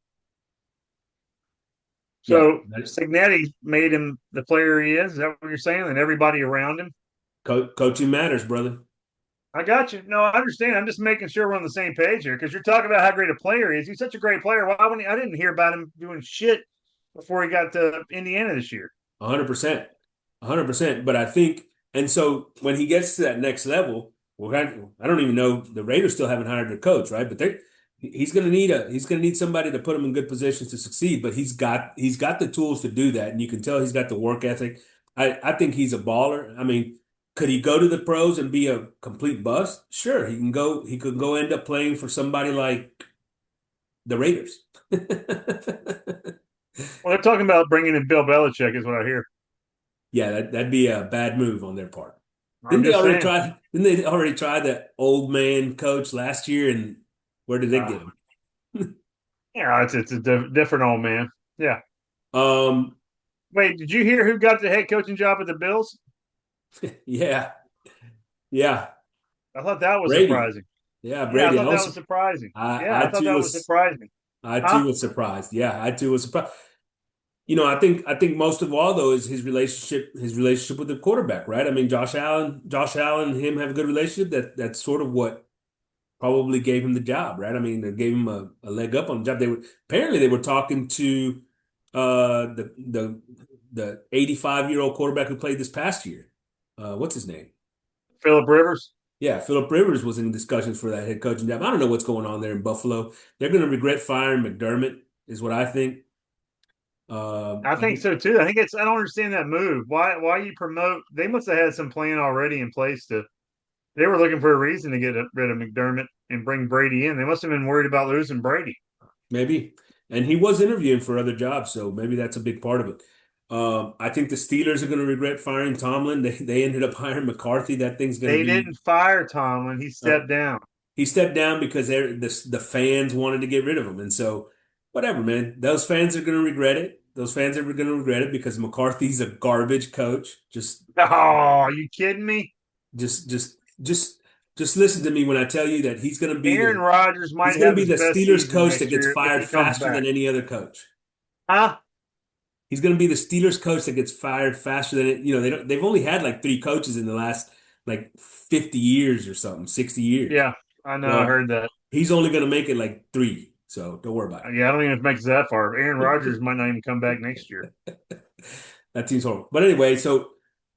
Yeah, So Cignetti made him the player he is. Is that what you're saying? And everybody around him. coaching matters, brother. I got you. No, I understand. I'm just making sure we're on the same page here because you're talking about how great a player he is. He's such a great player. Why wouldn't he, I didn't hear about him doing shit before he got to Indiana this year. 100%. 100%. But I think, and so when he gets to that next level, I don't even know, the Raiders still haven't hired their coach, right? But he's gonna need somebody to put him in good positions to succeed. But he's got the tools to do that, and you can tell he's got the work ethic. I think he's a baller. I mean, could he go to the pros and be a complete bust? Sure, he can go. He could go end up playing for somebody like the Raiders. Well, they're talking about bringing in Bill Belichick, is what I hear. Yeah, that'd be a bad move on their part. I'm just saying. Didn't they already try the old man coach last year? And where did they Uh, get him? yeah, it's a different old man. Yeah. Um, Wait, did you hear who got the head coaching job at the Bills? yeah, yeah, I thought that was Brady. surprising. Yeah, Yeah, I Brady. thought that was surprising. Yeah, I I thought too that was was, surprising. I too Huh? was surprised. Yeah, I too was surprised. I think most of all though is his relationship with the quarterback, right? I mean, Josh Allen, and him have a good relationship. That's sort of what probably gave him the job, right? I mean, they gave him a leg up on the job. They were talking to the 85-year-old quarterback who played this past year. What's his name? Philip Rivers. Yeah, Philip Rivers was in discussions for that head coaching job. I don't know what's going on there in Buffalo. They're going to regret firing McDermott, is what I think. I think so too. I think it's. I don't understand that move. Why you promote? They must have had some plan already in place to. They were looking for a reason to get rid of McDermott and bring Brady in. They must have been worried about losing Brady. Maybe. And he was interviewing for other jobs, so maybe that's a big part of it. I think the Steelers are going to regret firing Tomlin. They ended up hiring McCarthy. That thing's going to They be. didn't fire Tomlin. He Uh, stepped down. he stepped down because the fans wanted to get rid of him, and so whatever, man. Those fans are going to regret it. Those fans are going to regret it because McCarthy's a garbage coach. Oh, are you kidding me? Just, just, just, just listen to me when I tell you that Aaron Rodgers he's might going to have be his the best Steelers season coach that next gets year if fired he comes faster back. than any other coach. Huh? He's going to be the Steelers coach that gets fired faster than it. They've only had like three coaches in the last like 50 years or something, 60 years. Yeah, I know. I Well, heard that. he's only going to make it like three. So don't worry about Yeah, I don't even know if it makes it that far. Aaron Rodgers it. might not even come back next year. That team's horrible. But anyway, so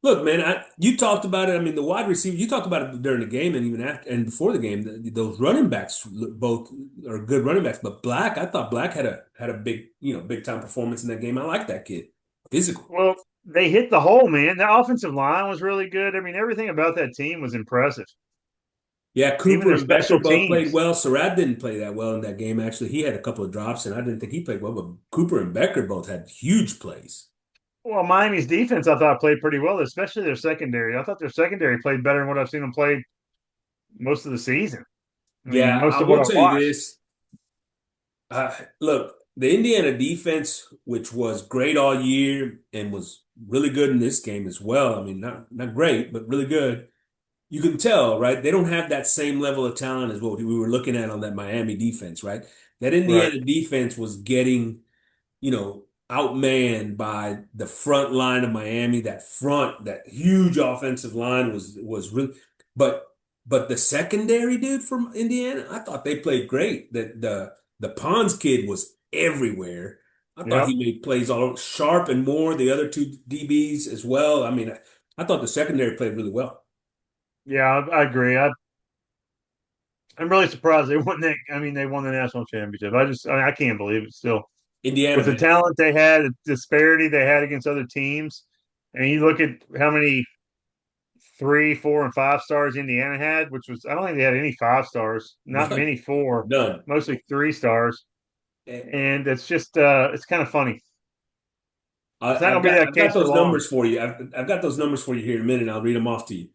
look, man, you talked about it. I mean, the wide receiver, you talked about it during the game and even after and before the game. Those running backs both are good running backs. But Black, I thought Black had a big, big time performance in that game. I like that kid. Physical. Well, they hit the hole, man. The offensive line was really good. I mean, everything about that team was impressive. Yeah, Even Cooper their and Becker special both played teams. well. Surratt didn't play that well in that game, actually. He had a couple of drops, and I didn't think he played well, but Cooper and Becker both had huge plays. Well, Miami's defense, I thought, played pretty well, especially their secondary. I thought their secondary played better than what I've seen them play most of the season. I mean, Yeah, most I of what will I tell you watched. this. Look, the Indiana defense, which was great all year and was really good in this game as well. I mean, not great, but really good. you can tell, right? They don't have that same level of talent as what we were looking at on that Miami defense, right? That Right. Indiana defense was getting, outmanned by the front line of Miami. That huge offensive line was really, but the secondary dude from Indiana, I thought they played great. The Pons kid was everywhere. I thought Yep. he made plays all over. Sharp and Moore, the other two DBs as well. I mean, I thought the secondary played really well. Yeah, I agree. I'm really surprised they won that. I mean, they won the national championship. I can't believe it still. Indiana, With the man. talent they had, the disparity they had against other teams, and you look at how many 3, 4, and 5 stars Indiana had, which was I don't think they had any 5 stars, not None. many 4, None. mostly 3 stars, Eh, and it's just it's kind of funny. It's not I've going to be got that I've got case for those long, numbers for you. I've got those numbers for you here in a minute. I'll read them off to you.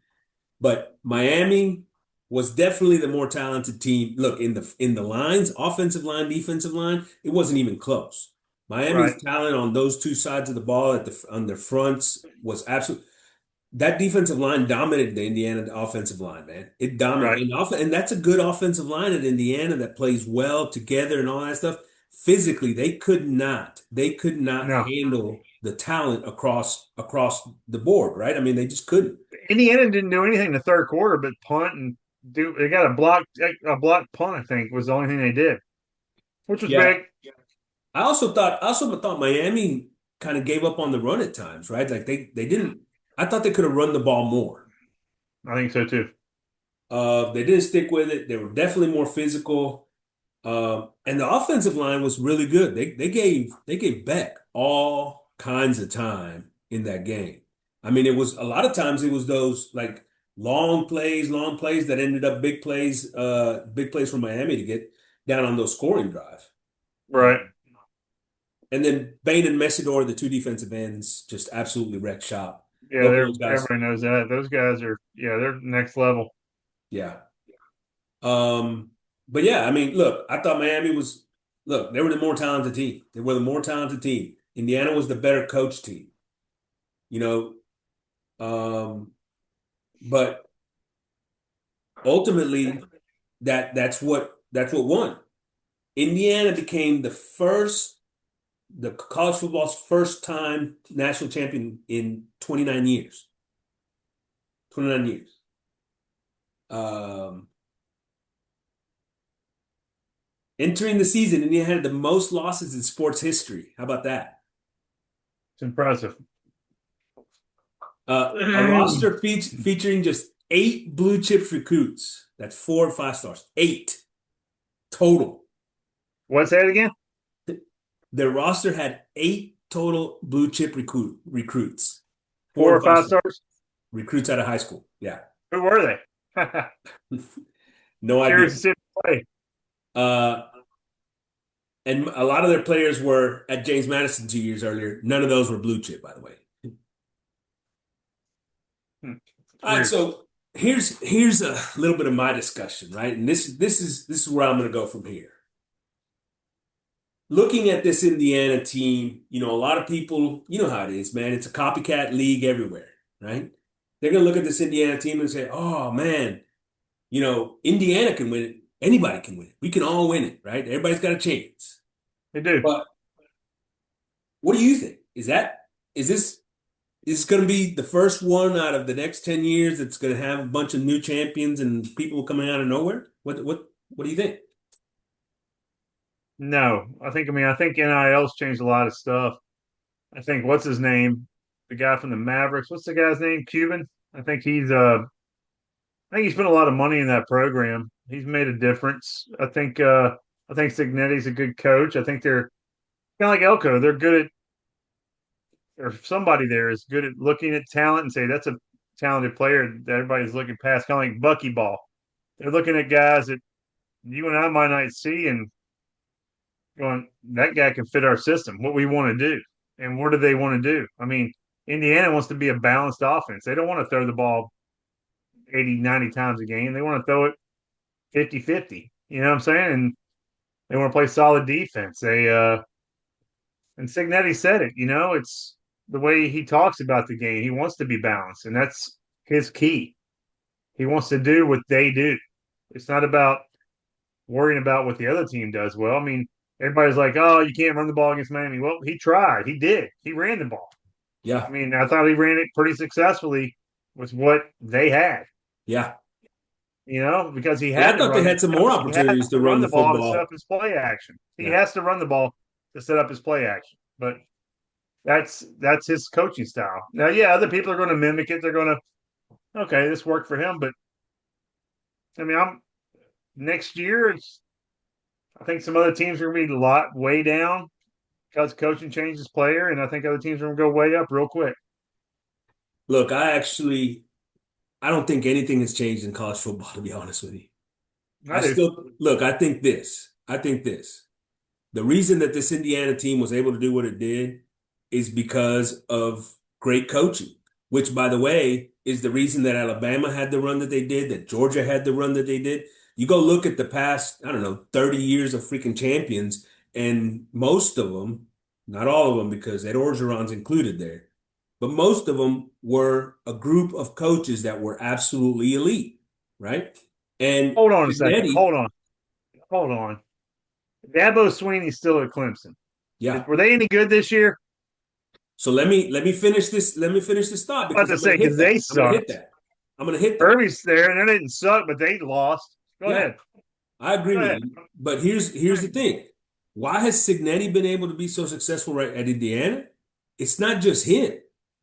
But Miami was definitely the more talented team. Look, in the lines, offensive line, defensive line, it wasn't even close. right? Miami's talent on those two sides of the ball on their fronts was absolute. That defensive line dominated the Indiana offensive line, man. It Right? dominated, and that's a good offensive line at Indiana that plays well together and all that stuff. Physically, they could not No, handle the talent across the board, right? I mean, they just couldn't. Indiana didn't do anything in the third quarter but punt and do. They got a block punt. I think was the only thing they did, which was Yeah. big. I also thought Miami kind of gave up on the run at times, right? Like they didn't. I thought they could have run the ball more. I think so too. They didn't stick with it. They were definitely more physical. And the offensive line was really good. They gave Beck all kinds of time in that game. I mean, it was a lot of times it was those like long plays that ended up big plays for Miami to get down on those scoring drives. Right? And then Bain and Messidor, the two defensive ends, just absolutely wrecked shop. Yeah, Both of they're those guys, everybody knows that. Those guys are they're next level. yeah. But yeah, I mean, look, I thought they were the more talented team. They were the more talented team. Indiana was the better coach team, you know. But ultimately, that's what won. Indiana became the college football's first time national champion in 29 years. 29 years. Um, Entering the season, Indiana had the most losses in sports history. How about that? It's impressive. A roster featuring just 8 blue chip recruits. That's 4 or 5 stars. 8 total. What's that again? Their roster had 8 total blue chip recruits. Four Four or or five five stars. stars? Recruits out of high school. Yeah. Who were they? No idea. Curious to see them play. Uh, and a lot of their players were at James Madison 2 years earlier. None of those were blue chip, by the way. It's All right, weird. so here's a little bit of my discussion, right? And this is where I'm going to go from here. Looking at this Indiana team, a lot of people, you know how it is, man. It's a copycat league everywhere, right? They're going to look at this Indiana team and say, "Oh man, Indiana can win it. Anybody can win it. We can all win it, right? Everybody's got a chance." They do. But what do you think? Is this going to be the first one out of the next 10 years that's going to have a bunch of new champions and people coming out of nowhere? What do you think? No, I think NIL's changed a lot of stuff. I think what's his name, the guy from the Mavericks. What's the guy's name? Cuban. I think he spent a lot of money in that program. He's made a difference. I think Cignetti's a good coach. I think they're kind of like Elko. They're good at, or somebody there is good at looking at talent and say that's a talented player that everybody's looking past. Kind of like Bucky Ball. They're looking at guys that you and I might not see and going, that guy can fit our system, what we want to do. And what do they want to do? I mean, Indiana wants to be a balanced offense. They don't want to throw the ball 80, 90 times a game. They want to throw it 50-50. You know what I'm saying? And they want to play solid defense. And Cignetti said it, it's the way he talks about the game. He wants to be balanced, and that's his key. He wants to do what they do. It's not about worrying about what the other team does well. I mean, everybody's like, "Oh, you can't run the ball against Miami." Well, he tried. He did. He ran the ball. I Yeah. mean, I thought he ran it pretty successfully with what they had. Yeah. Because he Yeah, had I to thought they run. had some more He had opportunities to to run run the the ball to set up football. his play action. He Yeah. has to run the ball to set up his play action. But that's his coaching style. Now, yeah, other people are going to mimic it. They're going to, okay, this worked for him. But I mean, I'm next year. I think some other teams are going to be way down because coaching changes player, and I think other teams are going to go way up real quick. Look, I don't think anything has changed in college football, to be honest with you. I do. I think this. I think this. The reason that this Indiana team was able to do what it did is because of great coaching, which, by the way, is the reason that Alabama had the run that they did, that Georgia had the run that they did. You go look at the past, I don't know, 30 years of freaking champions, and most of them, not all of them, because Ed Orgeron's included there, but most of them were a group of coaches that were absolutely elite, right? And Hold on a second. Cignetti, Hold on. Dabo Sweeney's still at Clemson. yeah. Were they any good this year? So let me finish this. Let me finish this thought I'm about because to I'm going say to hit because they that. I'm going to hit sucked. that. I'm going to hit that. Irby's there, and they didn't suck, but they lost. Go Yeah, ahead. I agree Go with ahead. you. But here's the thing. Why has Cignetti been able to be so successful right at Indiana? It's not just him.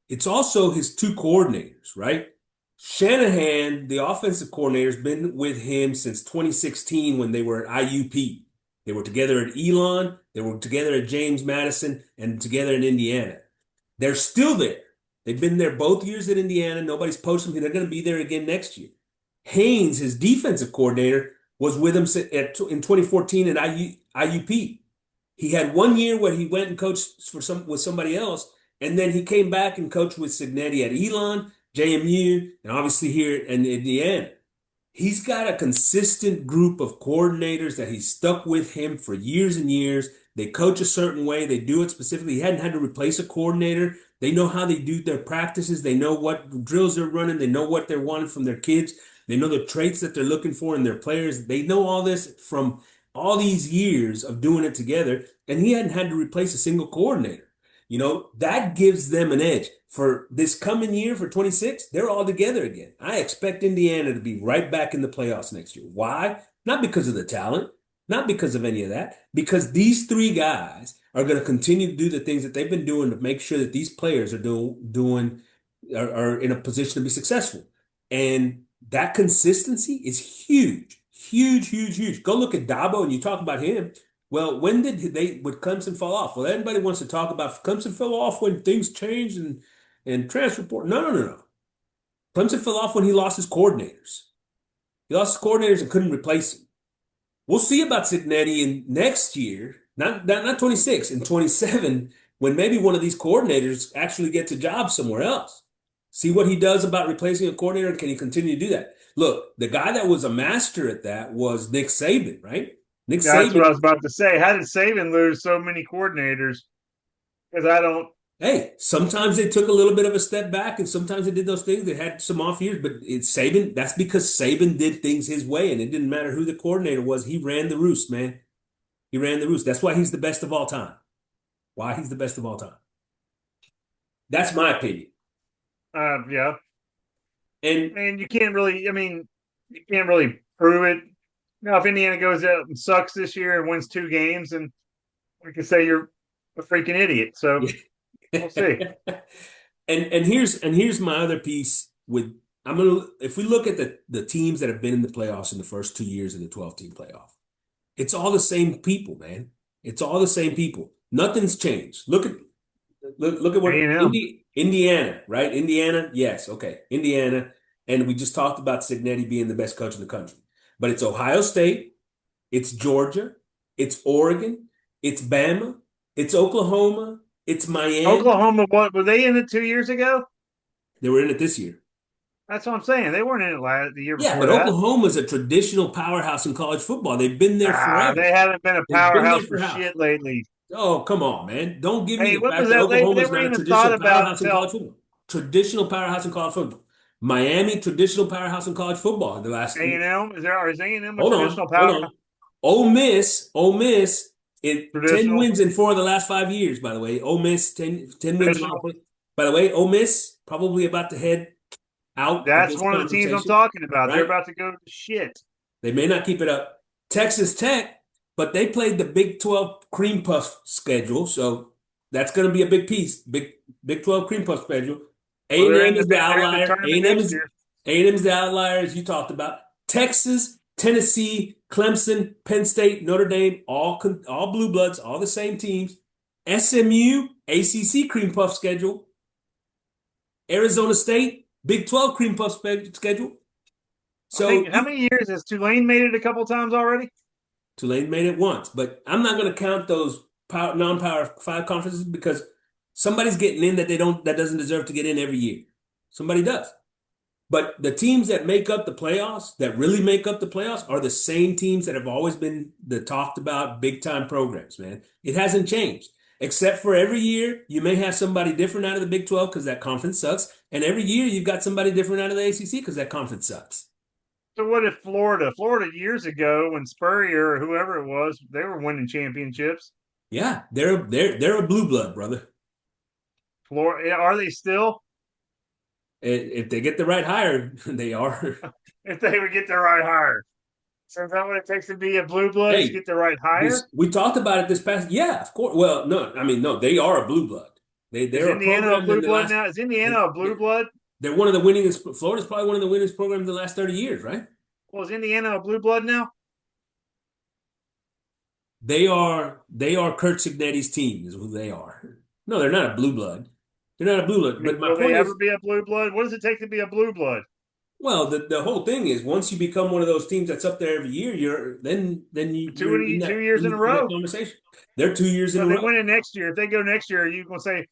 It's also his two coordinators, right? Shanahan, the offensive coordinator, has been with him since 2016 when they were at IUP. They were together at Elon, they were together at James Madison, and together in Indiana. They're still there. They've been there both years at Indiana. Nobody's poached them. They're going to be there again next year. Haynes, his defensive coordinator, was with him in 2014 at IUP. He had 1 year where he went and coached with somebody else, and then he came back and coached with Cignetti at Elon, JMU, and obviously here in Indiana. He's got a consistent group of coordinators that he's stuck with him for years and years. They coach a certain way. They do it specifically. He hadn't had to replace a coordinator. They know how they do their practices. They know what drills they're running. They know what they're wanting from their kids. They know the traits that they're looking for in their players. They know all this from all these years of doing it together. And he hadn't had to replace a single coordinator. That gives them an edge. For this coming year, for 26, they're all together again. I expect Indiana to be right back in the playoffs next year. Why? Not because of the talent, not because of any of that, because these three guys are going to continue to do the things that they've been doing to make sure that these players are in a position to be successful. And that consistency is huge, huge, huge, huge. Go look at Dabo and you talk about him. Well, when did would Clemson fall off? Well, everybody wants to talk about Clemson fell off when things changed and transfer portal. No, no, no, no. Clemson fell off when he lost his coordinators. He lost his coordinators and couldn't replace them. We'll see about Cignetti in next year, not 26, in 27, when maybe one of these coordinators actually gets a job somewhere else. See what he does about replacing a coordinator, and can he continue to do that? Look, the guy that was a master at that was Nick Saban, right? Nick Yeah, that's what I Saban. was about to say. How did Saban lose so many coordinators? Because I don't. Hey, sometimes they took a little bit of a step back, and sometimes they did those things. They had some off years, but it's Saban. That's because Saban did things his way, and it didn't matter who the coordinator was. He ran the roost, man. He ran the roost. That's why he's the best of all time. Why he's the best of all time. That's my opinion. Yeah, And and you can't really. I mean, you can't really prove it. Now, if Indiana goes out and sucks this year and wins 2 games, and we can say you're a freaking idiot. So we'll see. and here's my other piece with if we look at the teams that have been in the playoffs in the first 2 years of the 12-team playoff, it's all the same people, man. It's all the same people. Nothing's changed. Look at what A&M. Indiana, right? Indiana, yes, okay. Indiana, and we just talked about Cignetti being the best coach in the country. But it's Ohio State, it's Georgia, it's Oregon, it's Bama, it's Oklahoma, it's Miami. Oklahoma, what were they in it 2 years ago? They were in it this year. That's what I'm saying. They weren't in it the year Yeah, before but that. Oklahoma is a traditional powerhouse in college football. They've been there forever. They haven't been a They've been there powerhouse for for house. shit lately. Oh, come on, man. Don't give me Hey, the what was fact that that? They Oklahoma is weren't not a even thought traditional about powerhouse in until college football. Traditional powerhouse in college football. Miami, traditional powerhouse in college football. The last A&M is A&M a Hold on, traditional hold power? on. Ole Miss, 10 Traditional, wins in 4 of the last 5 years, by the way. Ole Miss, 10 wins in traditional. all. By the way, Ole Miss probably about to head out of That's this one of the teams I'm conversation, talking about. They're right? about to go to shit. They may not keep it up. Texas Tech, but they played the Big 12 cream puff schedule, so that's going to be a big piece. Big 12 cream puff schedule. Well, A&M is the they're in the outlier. tournament next year. A&M is the outlier, as you talked about. Texas, Tennessee, Clemson, Penn State, Notre Dame, all blue bloods, all the same teams. SMU, ACC cream puff schedule. Arizona State, Big 12 cream puff schedule. I So think how many years has Tulane made it a couple times already? Tulane made it once, but I'm not going to count those non-power 5 conferences because somebody's getting in that doesn't deserve to get in every year. Somebody does. But the teams that make up the playoffs, that really make up the playoffs, are the same teams that have always been the talked about big time programs, man. It hasn't changed. Except for every year, you may have somebody different out of the Big 12 because that conference sucks. And every year, you've got somebody different out of the ACC because that conference sucks. So what if Florida years ago when Spurrier or whoever it was, they were winning championships. Yeah, they're a blue blood, brother. Florida, are they still? If they get the right hire, they are. If they would get the right hire. So is that what it takes to be a blue blood is Hey, get the right hire? we talked about it this past. Yeah, of course. Well, no, I mean, no, they are a blue blood. Is They're a Indiana a program in blue the blood last. now? Is Indiana they- a blue blood? They're one of the winningest. Florida's probably one of the winningest programs in the last 30 years, right? Well, is Indiana a blue blood now? They are Curt Cignetti's team is who they are. No, they're not a blue blood. They're not a blue blood. I mean, But my will they point ever is, be a blue blood? What does it take to be a blue blood? well, the whole thing is once you become one of those teams that's up there every year, you're in 2 years in a that row. conversation. They're 2 years in So a they row. win it next year. If they go next year, are you going to say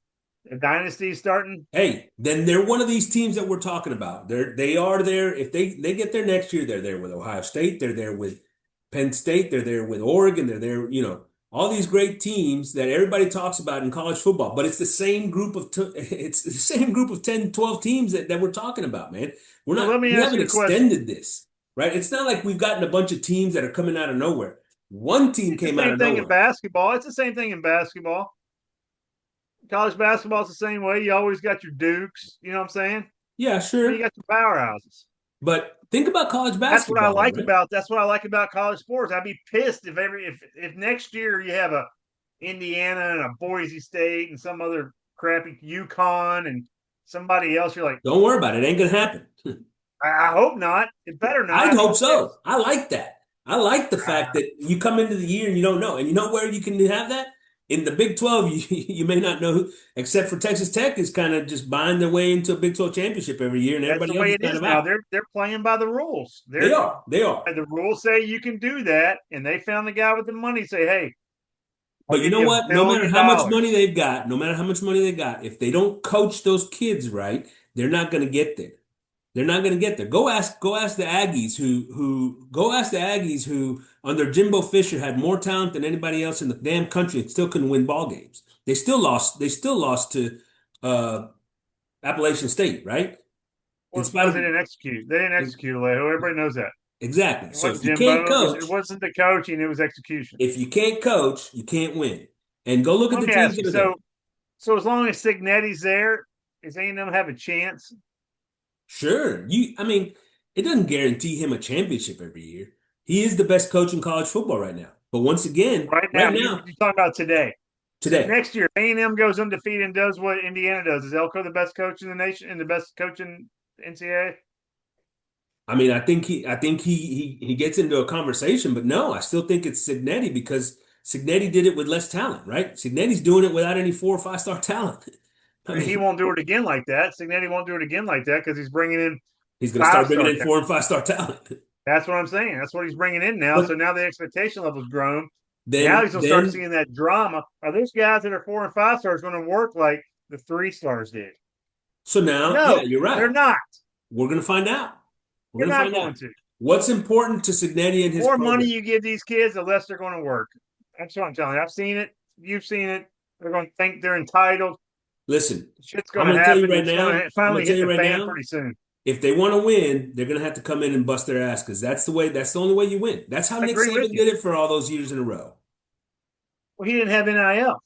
the dynasty's starting? Hey, then they're one of these teams that we're talking about. They are there. If they get there next year, they're there with Ohio State. They're there with Penn State. They're there with Oregon. They're there, all these great teams that everybody talks about in college football. But it's the same group of it's the same group of 10, 12 teams that we're talking about, man. So let me We ask haven't you a question. extended this, right? It's not like we've gotten a bunch of teams that are coming out of nowhere. One team It's the came out same of thing in nowhere. basketball. It's the same thing in basketball. College basketball is the same way. You always got your Dukes. You know what I'm saying? Yeah, And you sure. got your powerhouses. But think about college That's what I basketball, like right? about. That's what I like about college sports. I'd be pissed if next year you have a Indiana and a Boise State and some other crappy UConn and somebody else. You're like, Don't worry about it. It ain't gonna happen. I hope not. It better not. I'd I'd be hope so. pissed. I like that. I like the fact that you come into the year and you don't know. And you know where you can have that? In the Big 12, you may not know who, except for Texas Tech is kind of just buying their way into a Big 12 championship every year, and That's the everybody else way is it kind is of now. out. They're playing by the rules. They are. They are. The rules say you can do that, and they found the guy with the money. Say, hey, I'll But you give know you a what? No matter billion how much money dollars. they've got, no matter how much money they got, if they don't coach those kids right, they're not going to get there. They're not going to get there. Go ask the Aggies who under Jimbo Fisher had more talent than anybody else in the damn country and still couldn't win ball games. They still lost to Appalachian State, right? In Well, it's spite because of they didn't execute. They didn't execute, Alejo. Everybody knows that. exactly. It So wasn't if you can't Jimbo. coach, It wasn't the coaching. It was execution. if you can't coach, you can't win. And go look at Let the me teams ask you. that are there. So as long as Cignetti's there, is A&M have a chance? Sure. I mean, it doesn't guarantee him a championship every year. He is the best coach in college football right now. But once again, Right now, right now, you're talking about today. today, Next year, A&M goes undefeated and does what Indiana does. Is Elko the best coach in the nation and the best coach in NCAA? I mean, I think he gets into a conversation, but no, I still think it's Cignetti because Cignetti did it with less talent, right? Cignetti's doing it without any 4 or 5 star talent. I He mean, won't do it again like that. Cignetti won't do it again like that because he's bringing in he's going to start bringing 5 star in talent. 4 and 5 star talent. That's what I'm saying. That's what he's bringing in now. So But now the expectation level's grown. Now then, he's going to start then, seeing that drama. Are those guys that are 4 and 5 stars going to work like the 3 stars did? so now, yeah, No, you're they're right. not. We're going to find out. We're They're going to not find going out. to. What's important to Cignetti and The his more money program? you give these kids, the less they're going to work. That's what I'm telling you. I've seen it. You've seen it. They're going to think they're entitled. Listen, Shit's going I'm to going to tell you happen. right It's going now. to I'm going finally to tell hit you the right fan now. pretty soon. if they want to win, they're going to have to come in and bust their ass because that's the way. That's the only way you win. That's how I Nick agree with Saban you. did it for all those years in a row. Well, he didn't have NIL.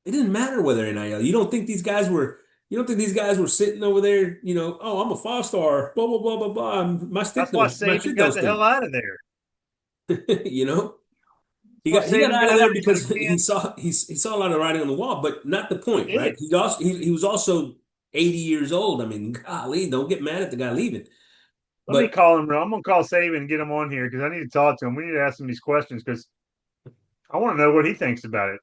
It didn't matter whether NIL. You don't think these guys were. You don't think these guys were sitting over there? Oh, I'm a 5-star. Blah blah blah blah blah. My stick That's why don't. My Saban shit got don't the hell stink. out of there. You know. He That's got why he got Saban out got of out there so he because he can. saw he saw a lot of writing on the wall, but not the He point, right? did. He was also 80 years old. I mean, golly, don't get mad at the guy leaving. Let me But call him. I'm gonna call Saban and get him on here because I need to talk to him. We need to ask him these questions because I want to know what he thinks about it.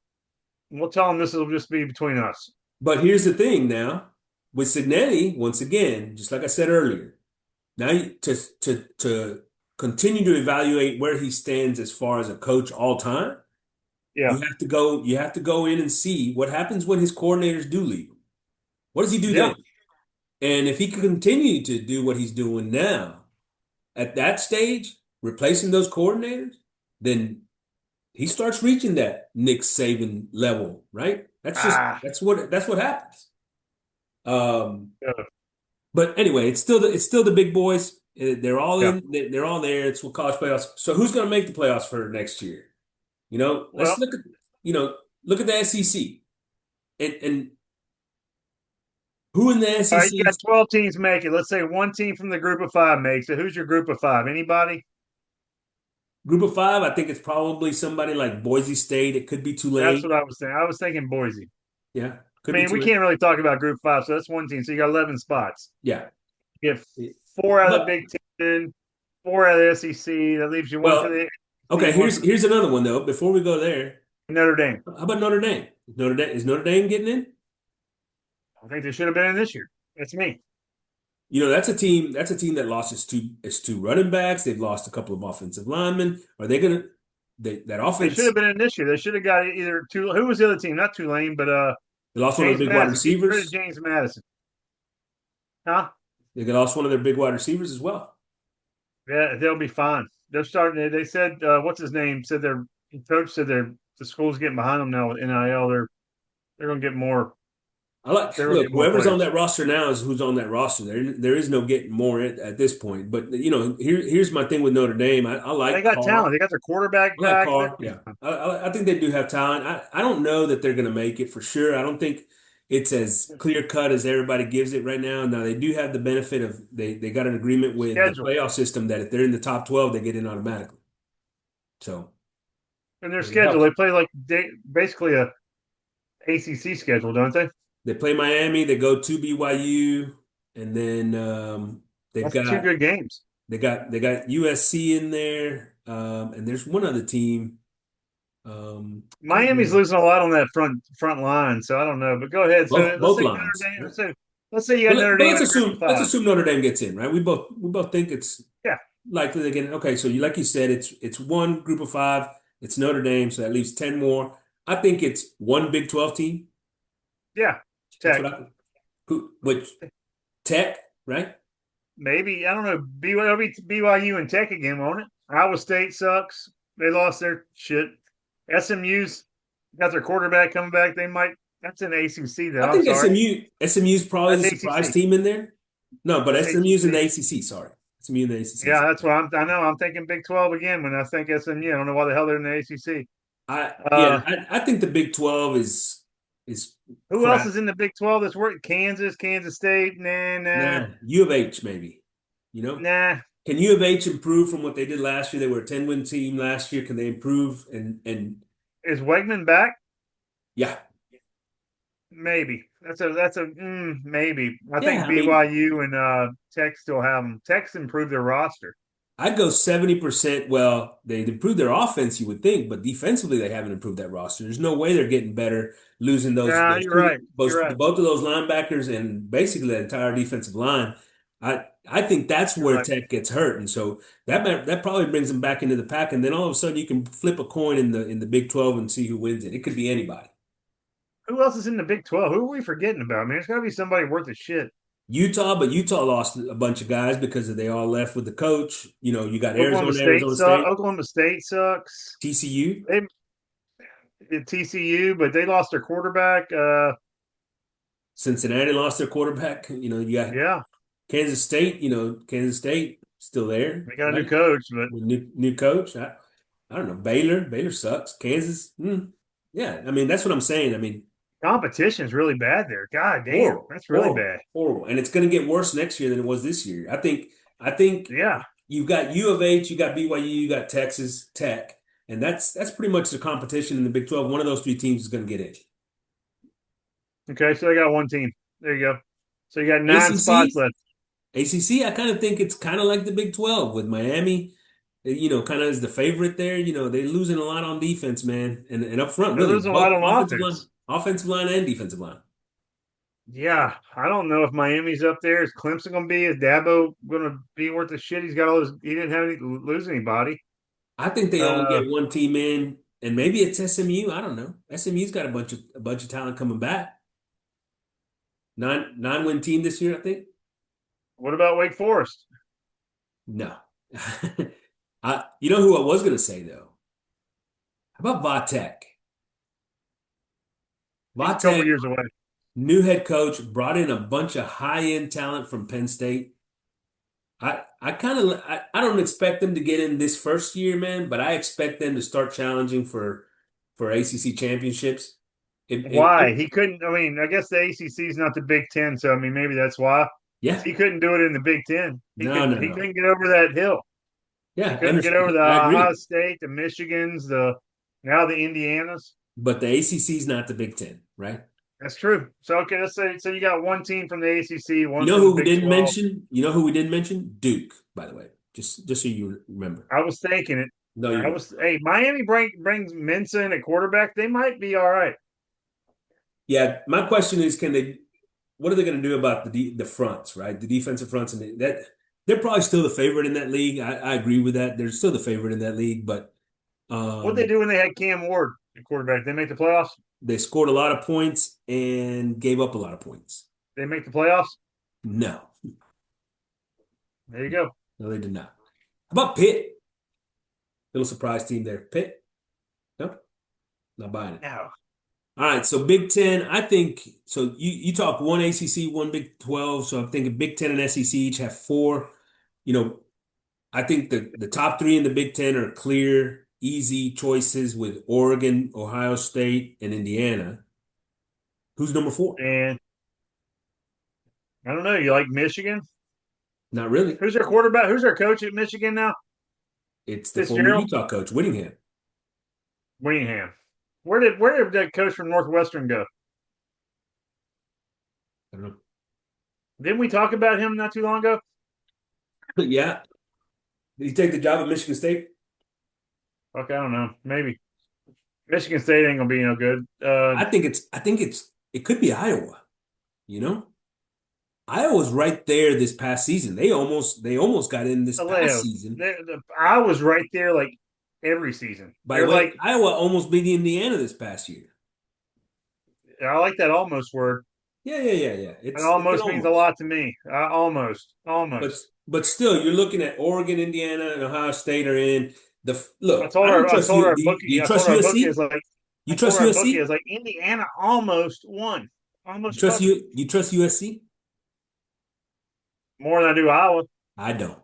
And we'll tell him this will just be between us. here's the thing now with Cignetti, once again, just like I said earlier, now to continue to evaluate where he stands as far as a coach all time, Yeah, you have to go in and see what happens when his coordinators do leave. What does he do yeah. then? And if he can continue to do what he's doing now at that stage, replacing those coordinators, then he starts reaching that Nick Saban level, right? Ah, That's what happens. Um, yeah. but anyway, it's still the big boys. They're all Yeah. in. They're all there. It's what college playoffs. So who's going to make the playoffs for next year? Let's Well, look at the SEC and who in the all right. You SEC got 12 teams make it. Let's say one team from the group of five makes it. Who's your group of five? Anybody? group of five. I think it's probably somebody like Boise State. It could be That's Tulane. what I was saying. I was thinking Boise. Yeah, I could be mean, we Tulane. can't really talk about group five, so that's one team. So you got 11 spots. Yeah, You get four out of the but Big Ten, four out of the SEC. That leaves you one for well, the okay. SEC, one for Here's another one though. Before we go there, Notre Dame. how about Notre Dame? Is Notre Dame getting in? I think they should have been in this year. That's me. That's a team. That's a team that lost its two running backs. They've lost a couple of offensive linemen. Are they gonna that They should offense? have been in this year. They should have got either Tulane. Who was the other team? Not Tulane, but They lost one of James their big wide Madison. Get rid of receivers. James Madison. Huh? They lost one of their big wide receivers as well. Yeah, they'll be fine. They're starting. They said, what's his name? Said their coach said the school's getting behind them now with NIL. They're going to get more. They're going to Look, get more whoever's on players. that roster now is who's on that roster. There is no getting more at this point. But here's my thing with Notre Dame. I They like got talent. Carr. They got their quarterback I like back. They'll Carr. be Yeah, fine. I think they do have talent. I don't know that they're going to make it for sure. I don't think it's as clear cut as everybody gives it right now. Now they do have the benefit of they got an agreement with the Schedule playoff system that if they're in the top 12, they get in automatically. So and their it schedule. helps. They play like basically a ACC schedule, don't they? They play Miami. They go to BYU, and then they've That's two got good games. they got USC in there, and there's one other team. God, Miami's losing a lot on that front line, so I don't know. But go ahead. So let's both say Notre lines. Dame. Right? Let's say you got Notre But Dame in a group of let's five. assume Notre Dame gets in, right? We both think it's Yeah, likely they get in. Okay, so like you said, it's one group of five. It's Notre Dame, so that leaves 10 more. I think it's one Big 12 team. yeah. That's Tech. which Tech, right? Maybe I don't know. BYU and Tech again, won't it? Iowa State sucks. They lost their shit. SMU's got their quarterback coming back. They might. That's an ACC though. I I'm think sorry. SMU's probably the That's surprise ACC. team in there. No, but That's SMU's in the ACC. ACC. Sorry, SMU in the ACC. Yeah, that's what I know. I'm thinking Big 12 again when I think SMU. I don't know why the hell they're in the ACC. Uh, I think the Big 12 is who else crap. is in the Big 12 that's working? Kansas, Kansas State. Nah, nah, Nah, U of H maybe. You know, nah. can U of H improve from what they did last year? They were a 10-win team last year. Can they improve? And Is Wegman back? yeah, Maybe. Maybe. I yeah. think I mean, BYU and Tech still have them. Tech's improved their roster. I'd go 70%. Well, they've improved their offense, you would think, but defensively they haven't improved that roster. There's no way they're getting better losing Nah, those you're right. You're right. both of those linebackers and basically the entire defensive line. I think that's You're where right. Tech gets hurt, and so that probably brings them back into the pack. And then all of a sudden you can flip a coin in the Big 12 and see who wins it. It could be anybody. Who else is in the Big 12? Who are we forgetting about? Man, there's got to be somebody worth a shit. But Utah lost a bunch of guys because they all left with the coach. You got Oklahoma State Arizona sucks. State, Oklahoma State sucks. TCU. They did TCU, but they lost their quarterback. Cincinnati lost their quarterback. You got Yeah. Kansas State, Kansas State still there, They got a new right? coach, but With new coach. I don't know. Baylor sucks. Kansas, yeah. I mean, that's what I'm saying. I mean, competition is really bad there. God damn, horrible, that's really horrible, bad. horrible, and it's going to get worse next year than it was this year. I think Yeah. you've got U of H, you got BYU, you got Texas Tech, and that's pretty much the competition in the Big 12. One of those three teams is going to get in. Okay, so they got one team. There you go. So you got 9 spots ACC, left. ACC, I kind of think it's kind of like the Big 12 with Miami, kind of as the favorite there. They're losing a lot on defense, man, and up front, They're really, losing a lot both on offense. offensive line and defensive line. Yeah, I don't know if Miami's up there. Is Clemson going to be? Is Dabo going to be worth the shit? He's got all those. He didn't have any lose anybody. I think they only Uh, get one team in, and maybe it's SMU. I don't know. SMU's got a bunch of talent coming back. Nine win team this year, I think. what about Wake Forest? No. You know who I was gonna say though? How about Vatek? He's a couple Vatek, years away. new head coach, brought in a bunch of high-end talent from Penn State. I don't expect them to get in this first year, man, but I expect them to start challenging for ACC championships. Why he couldn't? I mean, I guess the ACC is not the Big Ten, so I mean, maybe that's why. Because Yeah. he couldn't do it in the Big Ten. He No, couldn't. no, He no. couldn't get over that hill. He Yeah, couldn't get over the I Ohio agree. State, the Michigans, the now the Indianas. But the ACC is not the Big Ten, right? That's true. So okay, let's say so you got one team from the ACC, You one know from the who we Big didn't 12. mention? You know who we didn't mention? Duke, by the way. Just so you remember. I was thinking it. No, you I weren't. was hey, Miami brings Mensa in at quarterback. They might be all right. Yeah, my question is, what are they going to do about the fronts, right? The defensive fronts, and that they're probably still the favorite in that league. I agree with that. They're still the favorite in that league, but What they um, do when they had Cam Ward at quarterback? They make the playoffs. they scored a lot of points and gave up a lot of points. They make the playoffs. No, There you go. no, they did not. How about Pitt? Little surprise team there. Pitt? No, not buying it. No. All right, so Big Ten, I think so. You talk one ACC, one Big 12. So I'm thinking Big Ten and SEC each have four. You know, I think the top three in the Big Ten are clear, easy choices with Oregon, Ohio State, and Indiana. Who's number four? And I don't know. You like Michigan? Not really. Who's their quarterback? Who's their coach at Michigan now? It's the former Fitzgerald, Utah coach, Whittingham. Winningham. Where did that coach from Northwestern go? I don't Didn't we talk about him not too long ago? know. Yeah. Did he take the job at Michigan State? Okay, I don't know. Maybe Michigan State ain't gonna be no good. It could be Iowa, you know? Iowa's right there this past season. They almost got in this past Aleo, season. I was right there like every season. By the They're way, like, Iowa almost beat Indiana this past year. I like that almost word. Yeah, yeah, yeah, yeah. It It's an almost means a almost. lot to me. Almost, But almost. but still, you're looking at Oregon, Indiana, and Ohio State are in I look. told I don't her, I trust told you. our Do bookie, you I told trust our bookie is USC? like, You I told trust our bookie USC? is like Indiana almost won, You almost trust covered you? You trust USC? more than I do Iowa. I don't.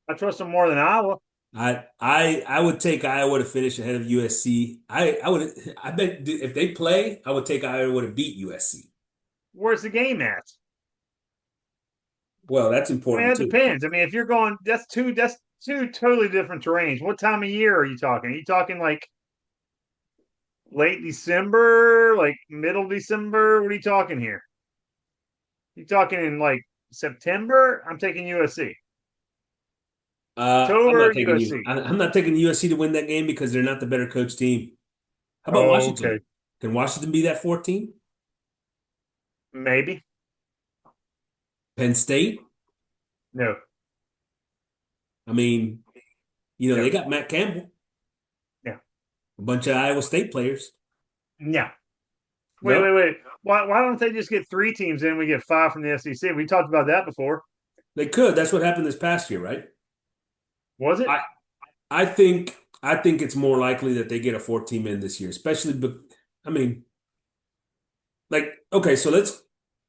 I trust them more than Iowa. I would take Iowa to finish ahead of USC. I would. I bet if they play, I would take Iowa to beat USC. Where's the game at? Well, that's I mean, important that too. depends. I mean, if you're going, that's two totally different terrains. What time of year are you talking? Are you talking like late December, like middle December? What are you talking here? You talking in like September? I'm taking USC. I'm October, not taking you. USC. I'm not taking USC to win that game because they're not the better coach team. How about Oh, okay. Washington? Can Washington be that 14? Maybe. Penn State? No. I mean, No. they got Matt Campbell, No. a bunch of Iowa State players. No. Wait, No, wait, wait. Why don't they just get 3 teams in? We get 5 from the SEC. We talked about that before. they could. That's what happened this past year, right? Was it? I I think it's more likely that they get a 14 in this year, especially. I mean, like, okay, so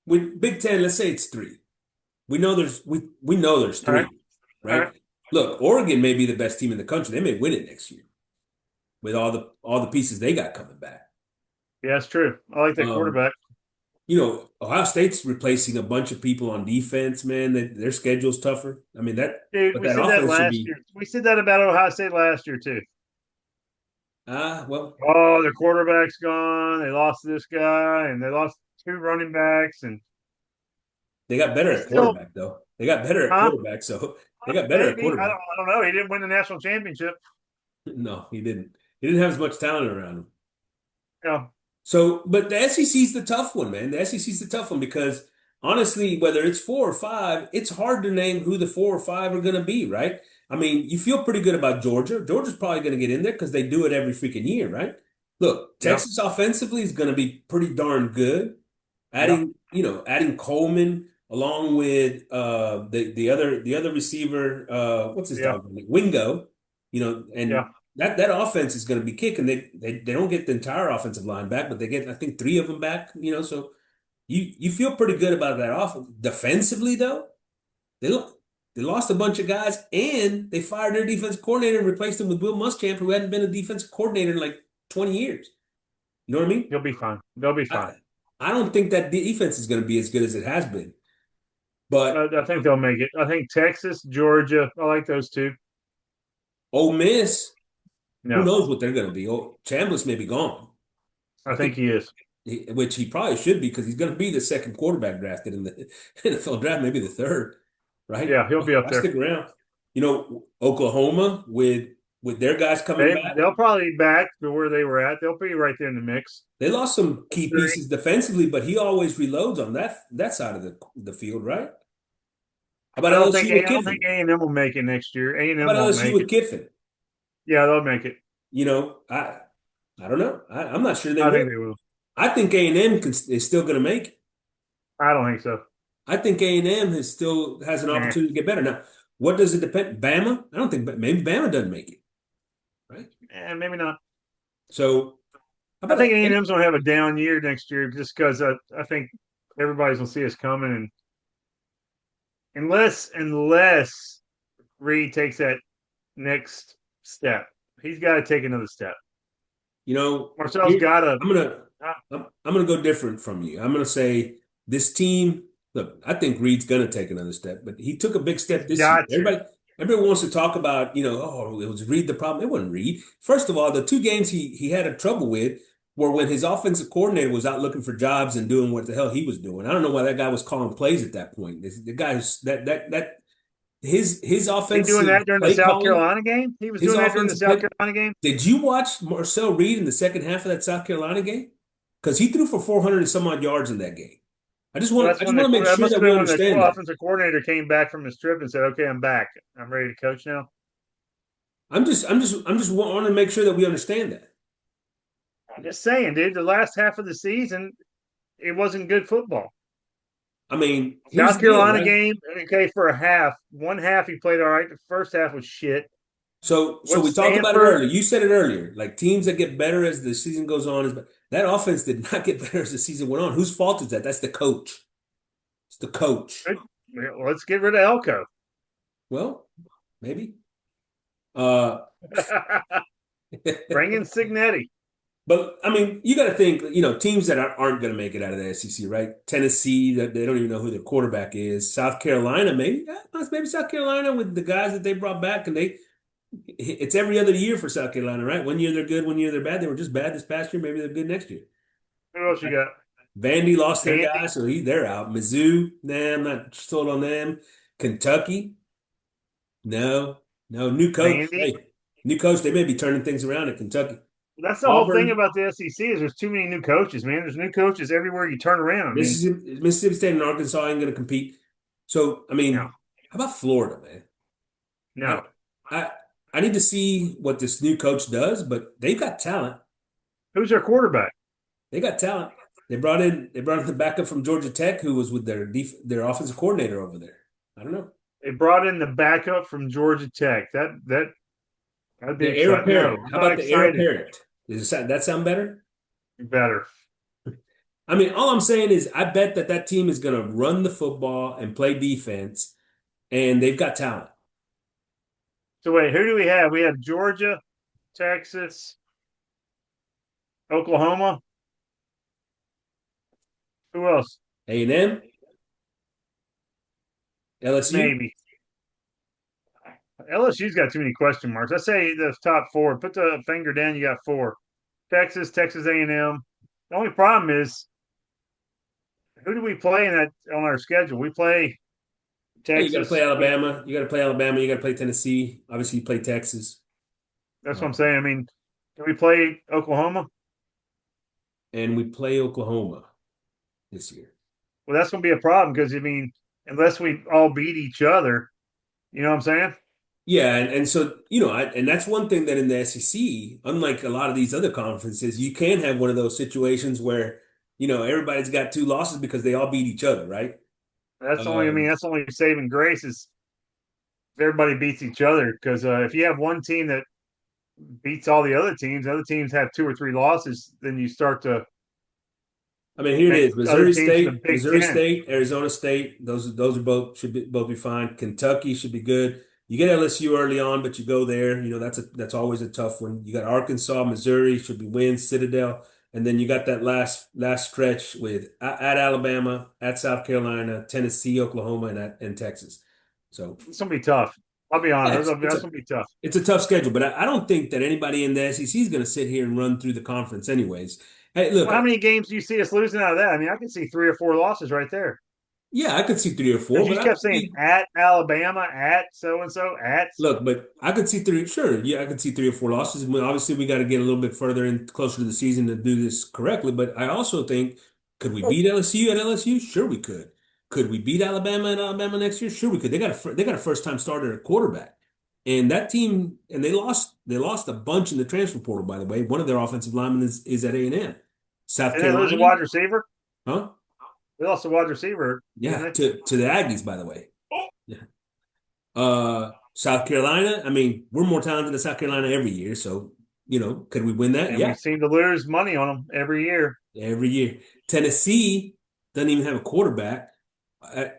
with Big Ten, let's say it's three. We know there's All right. three, All right? right. Look, Oregon may be the best team in the country. They may win it next year with all the pieces they got coming back. Yeah, that's true. I like that Um, quarterback. Ohio State's replacing a bunch of people on defense, man. Their schedule's tougher. I mean Dude, but we that said that offense should last be year. We said that about Ohio State last year too. well, Oh, their quarterback's gone. They lost this guy, and they lost two running backs, and they got better they at still, quarterback though. They got better at huh? quarterback, so they got better at Maybe I don't. quarterback. I don't know. He didn't win the national championship. No, he didn't. He didn't have as much talent around him. Yeah, So, but the SEC's the tough one, man. The SEC's the tough one because honestly, whether it's 4 or 5, it's hard to name who the 4 or 5 are going to be, right? I mean, you feel pretty good about Georgia. Georgia's probably going to get in there because they do it every freaking year, right? Look, yeah, Texas offensively is going to be pretty darn good. yeah, Adding Coleman along with the other receiver, what's his yeah, dog name? Wingo, yeah. and that offense is going to be kicking. They don't get the entire offensive line back, but they get I think 3 of them back. So you feel pretty good about that offense. Defensively though, they lo- they lost a bunch of guys and they fired their defense coordinator and replaced him with Will Muschamp, who hadn't been a defensive coordinator in like 20 years. You know what I mean? You'll be fine. They'll be I, fine. I don't think that defense is going to be as good as it has been. But I think they'll make it. I think Texas, Georgia. I like those two. Ole Miss, who No, knows what they're going to be? Oh, Chambliss may be gone. I I think think, he is. which he probably should be because he's going to be the second quarterback drafted in the NFL draft, maybe the third, right? Yeah, he'll be up I there. stick around. Oklahoma with their guys coming back, They'll probably be back to where they were at. They'll be right there in the mix. they lost some key Missouri. pieces defensively, but he always reloads on that side of the field, right? How about LSU with I don't think Kiffin? A&M will make it next year. How A&M about won't LSU make with it. Kiffin? Yeah, they'll make it. I don't know. I'm not sure they I will. think they will. I think A&M is still going to make it. I don't think so. I think A&M still has an Nah, opportunity to get better. Now, what does it depend? Bama? I don't think, maybe Bama doesn't make it, right? maybe not. So, how I about think that? A&M's going to have a down year next year just because I think everybody's going to see us coming, and unless Reed takes that next step, he's got to take another step. You know, Marcel's here got to. I'm gonna I'm gonna go different from you. I'm gonna say this team. Look, I think Reed's gonna take another step, but he took a big He's step this year. got to. Everybody wants to talk about, oh, it was Reed the problem. It wasn't Reed. First of all, the 2 games he had a trouble with were when his offensive coordinator was out looking for jobs and doing what the hell he was doing. I don't know why that guy was calling plays at that point. The guy who's that his He doing offensive that during the play South calling, Carolina game? He was his doing that during the offensive South play. Carolina game? Did you watch Marcel Reed in the second half of that South Carolina game? Because he threw for 400 and some odd yards in that game. Well, I just want to make that sure must that have we been when the understand that. offensive coordinator came back from his trip and said, "Okay, I'm back. I'm ready to coach now." I'm just want to make sure that we understand that. I'm just saying, dude. The last half of the season, it wasn't good football. I mean, here's South the deal, Carolina right? game, okay, for a half. One half he played all right. The first half was shit. So With we talked about it Stanford, earlier. You said it earlier. Like teams that get better as the season goes on that offense did not get better as the season went on. Whose fault is that? That's the coach. It's the coach. let's get rid of Elko. Well, maybe. Uh, Bring in Cignetti. But I mean, you got to think, teams that aren't going to make it out of the SEC, right? Tennessee, that they don't even know who their quarterback is. South Carolina, maybe South Carolina with the guys that they brought back, and it's every other year for South Carolina, right? One year they're good, one year they're bad. They were just bad this past year. Maybe they're good next year. Who else you Right? got? Vandy lost their Vandy. guy, so they're out. Mizzou, nah, I'm not sold on them. Kentucky, no, no. New coach, Vandy. hey, new coach. They may be turning things around at Kentucky. That's the whole thing Auburn, about the SEC is there's too many new coaches, man. There's new coaches everywhere you turn around. I mean, Mississippi State and Arkansas ain't going to compete. So, I no, mean, how about Florida, man? I, no. I, I need to see what this new coach does, but they've got talent. Who's their quarterback? They got talent. They brought in the backup from Georgia Tech, who was with their offensive coordinator over there. I don't know. They brought in the backup from Georgia Tech. That'd be The heir exciting. No, apparent. I'm How not about the heir excited. apparent? Does that sound better? Better. I mean, all I'm saying is I bet that team is going to run the football and play defense, and they've got talent. So wait, who do we have? We have Georgia, Texas, Oklahoma. Who else? A&M, LSU. Maybe. LSU's got too many question marks. I say the top four. Put the finger down. You got four. Texas, Texas A&M. The only problem is who do we play in that on our schedule? We play Hey, you got to play Texas. Alabama. You got to play Alabama. You got to play Tennessee. Obviously, you play Texas, That's what I'm um, saying. I mean, can we play Oklahoma? and we play Oklahoma this year. Well, that's going to be a problem because I mean, unless we all beat each other, you know what I'm saying? Yeah, and so and that's one thing that in the SEC, unlike a lot of these other conferences, you can have one of those situations where everybody's got two losses because they all beat each other, right? That's the only. I mean, Um, that's the only saving grace is if everybody beats each other. Because if you have one team that beats all the other teams have two or three losses, then you start to I mean, here it make is: other teams in the Big Missouri Ten. State, Arizona State. Those are both be fine. Kentucky should be good. You get LSU early on, but you go there. That's always a tough one. You got Arkansas, Missouri should be wins, Citadel, and then you got that last stretch with at Alabama, at South Carolina, Tennessee, Oklahoma, and Texas. So It's gonna be tough. I'll be yeah, honest. it's That's a gonna be tough. it's a tough schedule, but I don't think that anybody in the SEC is going to sit here and run through the conference, anyways. Hey, look, Well, how many games do you see us losing out of that? I mean, I can see three or four losses right there. yeah, I could see three or four, Because but you I kept could saying see at Alabama, at so and so, at. look, but I could see three. Sure, yeah, I could see three or four losses. I mean, obviously, we got to get a little bit further in closer to the season to do this correctly. But I also think, could we beat LSU at LSU? Sure, we could. Could we beat Alabama at Alabama next year? Sure, we could. They got a first time starter at quarterback, and that team and they lost a bunch in the transfer portal. By the way, one of their offensive linemen is at A&M, South Didn't they lose a Carolina, wide receiver? huh? They lost a wide receiver, Yeah, didn't to the Aggies, by the way. Yeah. South Carolina, I mean, we're more talented than South Carolina every year. So, could we win they? that? And we Yeah, seem to lose money on them every year. every year. Tennessee doesn't even have a quarterback.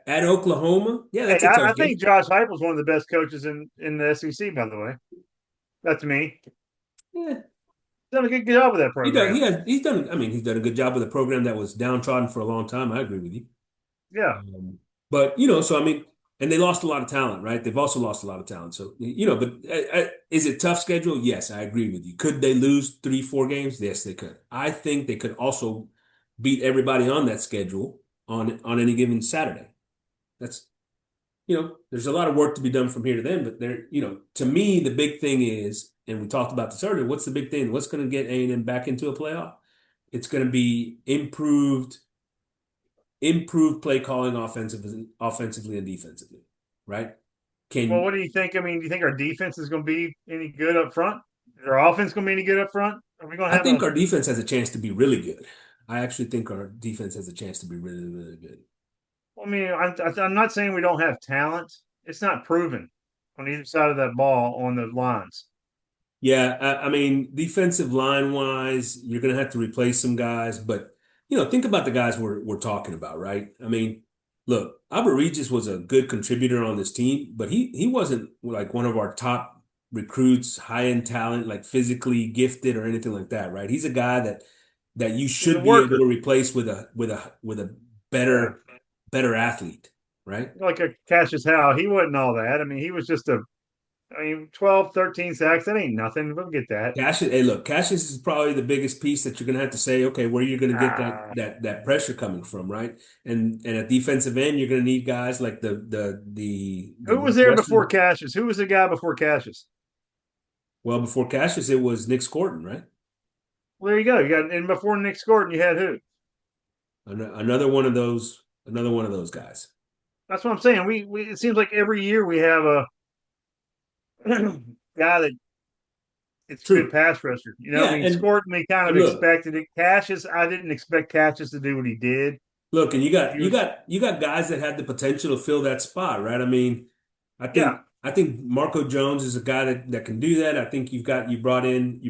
At Oklahoma, yeah, Hey, that's a tough I game. think Josh Heupel's one of the best coaches in the SEC. By the way, that's me. Yeah, Done a good job with that he does. program. He's done. I mean, he's done a good job with a program that was downtrodden for a long time. I agree with you. Yeah. But so I mean, and they lost a lot of talent, right? They've also lost a lot of talent. So but is it tough schedule? Yes, I agree with you. Could they lose 3, 4 games? Yes, they could. I think they could also beat everybody on that schedule on any given Saturday. That's there's a lot of work to be done from here to then, but to me, the big thing is, and we talked about this earlier. What's the big thing? What's going to get A&M back into a playoff? It's going to be improved play calling offensively and defensively, right? Well, Can what do you think? I mean, do you think our defense is going to be any good up front? Is our offense going to be any good up front? Are we going to I have think a? our defense has a chance to be really good. I actually think our defense has a chance to be really, really good. I mean, I'm not saying we don't have talent. It's not proven on either side of that ball on the lines. Yeah, I mean, defensive line wise, you're going to have to replace some guys, but think about the guys we're talking about, right? I mean, look, Albert Regis was a good contributor on this team, but he wasn't like one of our top recruits, high end talent, like physically gifted or anything like that, right? He's a guy that you He's a should be able worker, to replace with a yeah, better athlete, right? like a Cassius Howe. He wasn't all that. I mean, he was just a. I mean, 12, 13 sacks. That ain't nothing. We'll get that. Cassius, hey, look, Cassius is probably the biggest piece that you're going to have to say, okay, where you're going to get that Ah, that that pressure coming from, right? And at defensive end, you're going to need guys like the who was there before Western. Cassius? Who was the guy before Cassius? Well, before Cassius, it was Nick Scorton, right? Well, there you go. You got and before Nick Scorton, you had who? Another one of those guys. That's what I'm saying. We it seems like every year we have a guy that it's a good True. pass rusher. You know, I Yeah, mean, Scorton, we kind of and look, expected it. Cassius, I didn't expect Cassius to do what he did. and you got He you was, got you got guys that had the potential to fill that spot, right? I mean, I yeah, think I think Marco Jones is a guy that can do that. I think you brought in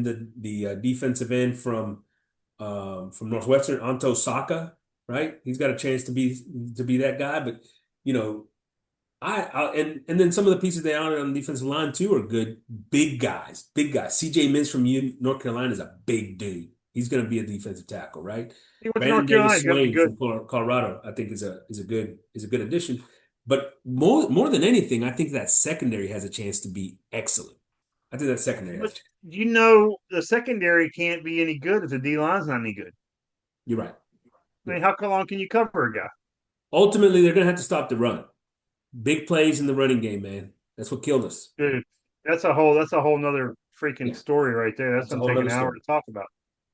the defensive end from from Northwestern, Anto Saka, right? He's got a chance to be that guy. But you know, and then some of the pieces they are on the defensive line too are good. Big guys, big guys. C.J. Mintz from North Carolina is a big dude. He's going to be a defensive tackle, right? He went to Brandon North Carolina. Davis He's going to be Swain good. from Colorado, I think is a good addition. But more than anything, I think that secondary has a chance to be excellent. I think that secondary has a But chance. the secondary can't be any good if the D line's not any good. You're right. I Yeah. mean, how long can you cover a guy? Ultimately, they're going to have to stop the run. Big plays in the running game, man. That's what killed us. Dude, that's a whole nother freaking Yeah, story right there. That's that's a gonna whole take an nother hour story. to talk about.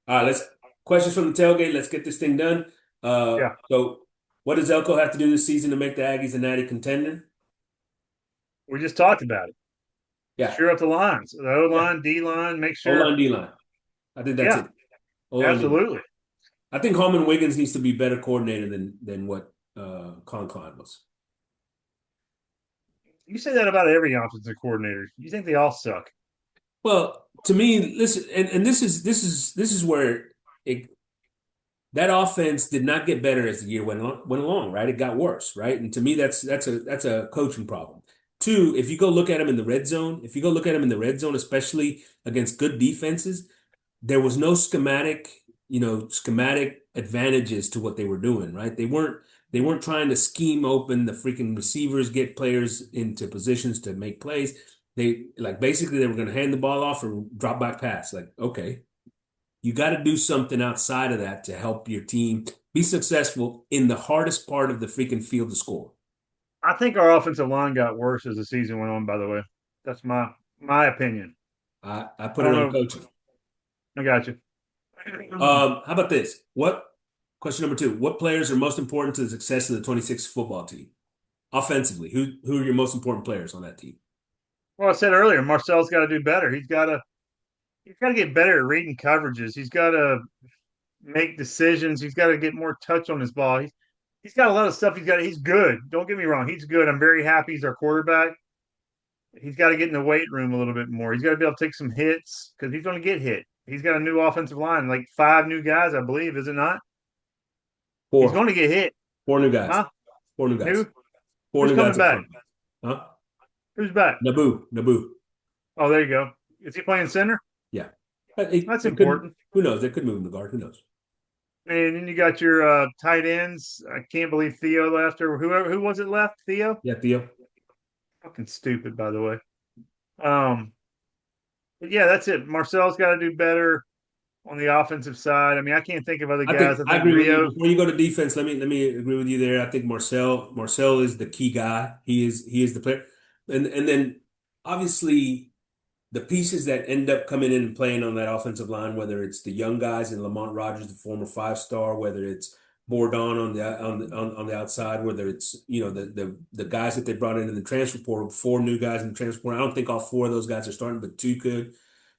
All right, let's questions from the tailgate. Let's get this thing done. Yeah, So what does Elko have to do this season to make the Aggies a natty contender? we just talked about it. Yeah, Sure up the lines, the O yeah. line, D line, make O sure. line, D line. I think that's Yeah, it. O line, D line. absolutely. I think Holman Wiggins needs to be better coordinated than what Colin Klein was. You say that about every offensive coordinator. You think they all suck? Well, to me, listen, and this is where it that offense did not get better as the year went along, right? It got worse, right? And to me, that's a coaching problem. Two, if you go look at them in the red zone, if you go look at them in the red zone, especially against good defenses, there was no schematic advantages to what they were doing, right? They weren't trying to scheme open the freaking receivers, get players into positions to make plays. They like basically they were going to hand the ball off or drop back pass. Like, okay, you got to do something outside of that to help your team be successful in the hardest part of the freaking field to score. I think our offensive line got worse as the season went on. By the way, that's my opinion. I I put it don't on know. coaching. I got you. How about this? What question number two? What players are most important to the success of the 26 football team? Offensively, who are your most important players on that team? Well, I said earlier, Marcel's got to do better. He's got to get better at reading coverages. He's got to make decisions. He's got to get more touch on his ball. He's got a lot of stuff. He's good. Don't get me wrong. He's good. I'm very happy he's our quarterback. He's got to get in the weight room a little bit more. He's got to be able to take some hits because he's going to get hit. He's got a new offensive line, like 5 new guys, I believe, is it not? He's Four, going to get hit. four new guys, Huh? four new guys, Who? four Who's new coming guys up back? front. Huh? Who's back? Naboo. Oh, there you go. Is he playing center? Yeah, That's they could. important. Who knows? They could move him to guard. Who knows? And then you got your tight ends. I can't believe Theo left, or who was it left? Theo? Yeah, Theo. Fucking stupid, by the way. Um, but yeah, that's it. Marcel's got to do better on the offensive side. I mean, I can't think of other I guys. think I I think agree with you. Rio. Before you go to defense, let me agree with you there. I think Marcel is the key guy. He is the player, and then obviously the pieces that end up coming in and playing on that offensive line, whether it's the young guys and Lamont Rogers, the former 5-star, whether it's Bordon on the outside, whether it's the guys that they brought in the transfer portal, 4 new guys in the transfer portal. I don't think all 4 of those guys are starting, but 2 could.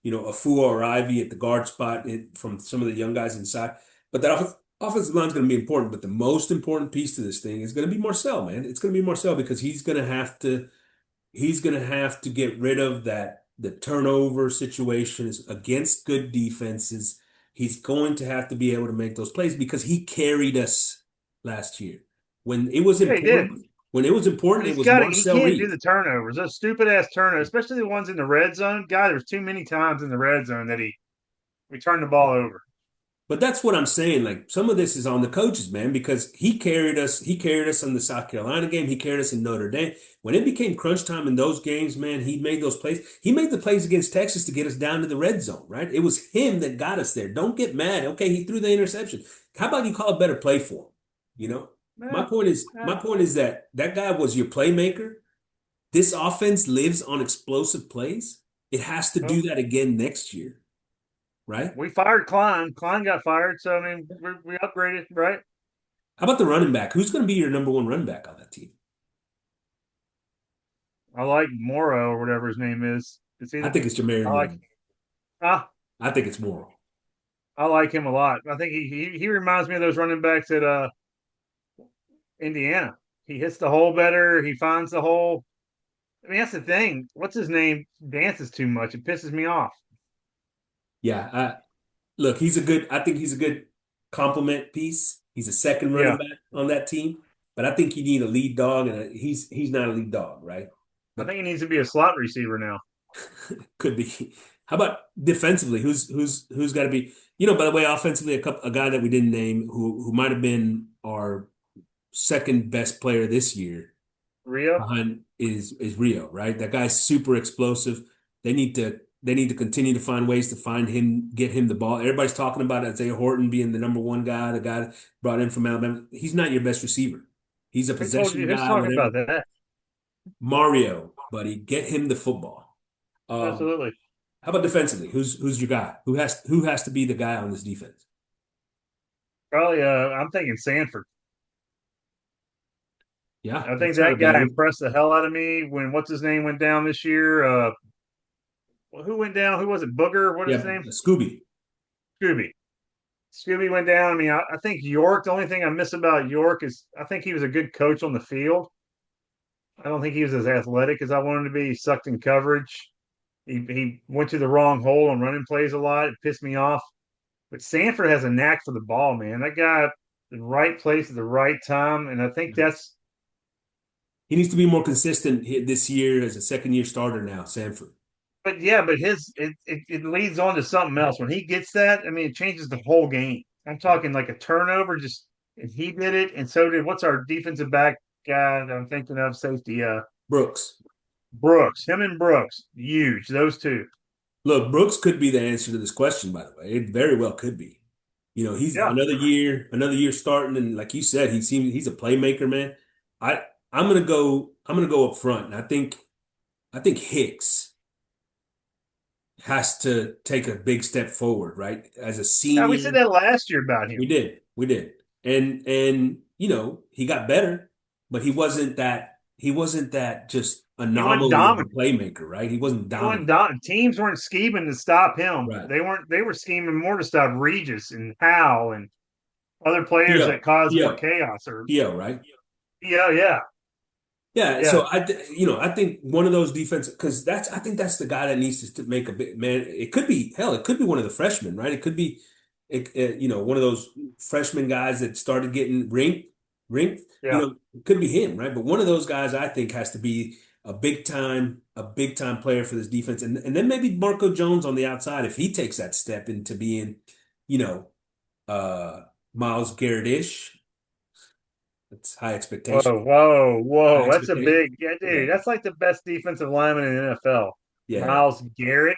Afua or Ivy at the guard spot from some of the young guys inside. But that offensive line is going to be important. But the most important piece to this thing is going to be Marcel, man. It's going to be Marcel because he's going to have to get rid of the turnover situations against good defenses. He's going to have to be able to make those plays because he carried us last year. When it was Yeah, he did. important, when it was But important, it he's was got it. He Marcel can't do Reed. the turnovers. Those stupid ass turnovers, especially the ones in the red zone. God, there's too many times in the red zone that we turned the ball over. But that's what I'm saying. Like some of this is on the coaches, man, because he carried us. He carried us in the South Carolina game. He carried us in Notre Dame. When it became crunch time in those games, man, he made those plays. He made the plays against Texas to get us down to the red zone, right? It was him that got us there. Don't get mad. Okay, he threw the interception. How about you call a better play for him? You know, Eh, my eh. point is that that guy was your playmaker. This offense lives on explosive plays. It has to do Well, that again next year, right? we fired Klein. Klein got fired, so I mean, we upgraded, right? How about the running back? Who's going to be your number one running back on that team? I like Morrow or whatever his name is. It's I either think it's I Jamarian like Morgan. ah, I think it's Morrow. I like him a lot. I think he reminds me of those running backs at Indiana. He hits the hole better. He finds the hole. I mean, that's the thing. What's his name? Dances too much. It pisses me off. Yeah. look, I think he's a good complement piece. He's a second Yeah, running back on that team, but I think you need a lead dog, and he's not a lead dog, right? I But think he needs to be a slot receiver now. could be. How about defensively? Who's got to be? By the way, offensively, a guy that we didn't name who might have been our second best player this year Rio. behind is Rio, right? That guy's super explosive. They need to continue to find ways to find him, get him the ball. Everybody's talking about Isaiah Horton being the number one guy, the guy brought in from Alabama. He's not your best receiver. He's a Who told you? possession Who's guy, talking whatever. about that? Mario, buddy, get him the football. Um, Absolutely. how about defensively? Who's your guy? Who has to be the guy on this defense? Probably. I'm thinking Sanford. Yeah, I think that's not a that bad guy one. impressed the hell out of me when what's his name went down this year. Who went down? Who was it? Booger? What is his Yeah, name? Scooby. Scooby. Scooby went down. I mean, I think York. The only thing I miss about York is I think he was a good coach on the field. I don't think he was as athletic as I wanted him to be. He sucked in coverage. He went to the wrong hole and running plays a lot. It pissed me off. But Sanford has a knack for the ball, man. That guy, the right place at the right time, and I think that's. He needs to be more consistent this year as a second year starter now, Sanford. But yeah, but it leads on to something else. When he gets that, I mean, it changes the whole game. I'm talking like a turnover. Just and he did it, and so did what's our defensive back guy that I'm thinking of, safety. Brooks. Brooks. Him and Brooks, huge. Those two. Look, Brooks could be the answer to this question, by the way. It very well could be. He's Yeah. another year starting, and like you said, he's a playmaker, man. I I'm gonna go up front, and I think Hicks has to take a big step forward, right? As a Yeah, we said senior, that last year about him. we did, and he got better, but he wasn't that just He wasn't anomaly of a dominant. playmaker, right? He wasn't He wasn't dominant, dominant. Teams weren't scheming to stop him. right? They weren't. They were scheming more to stop Regis and Hal and other players that Theo, cause more Theo, chaos. Or Theo, right? yeah, yeah, Yeah, yeah. so I think one of those defensive because I think that's the guy that needs to make a big man. It could be hell. It could be one of the freshmen, right? It could be, one of those freshman guys that started getting rinked. Yeah. It could be him, right? But one of those guys I think has to be a big time player for this defense, and then maybe Marco Jones on the outside if he takes that step into being, you know, uh, Miles Garrett-ish. That's high Whoa, expectation. whoa, High whoa. That's a expectation. big, yeah, Yeah. dude. That's like the best defensive lineman in the NFL. Yeah. Miles Garrett.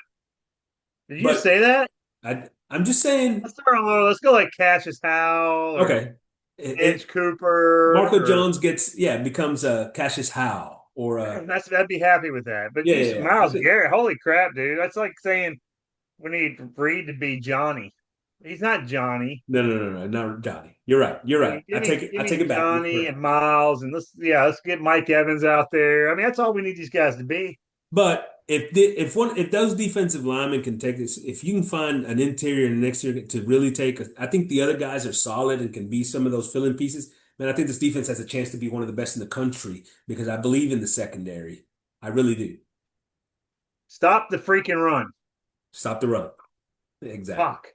Did you But say that? I'm just saying, Let's throw a little. Let's go like Cassius Howell or okay, Edge Cooper Marco or Jones becomes a Cassius Howe or I'd be happy with that. But yeah, you, yeah, yeah. I Miles think Garrett, holy crap, dude. That's like saying we need Reed to be Johnny. He's not Johnny. no, no, no, no, no, Johnny. You're right. You're right. I take it. Give I take me it back. You're Johnny correct. and Miles, and let's get Mike Evans out there. I mean, that's all we need these guys to be. But if those defensive linemen can take this, if you can find an interior and an exterior to really I think the other guys are solid and can be some of those filling pieces. Man, I think this defense has a chance to be one of the best in the country because I believe in the secondary. I really do. Stop the freaking run. Stop the run. Exactly. Fuck.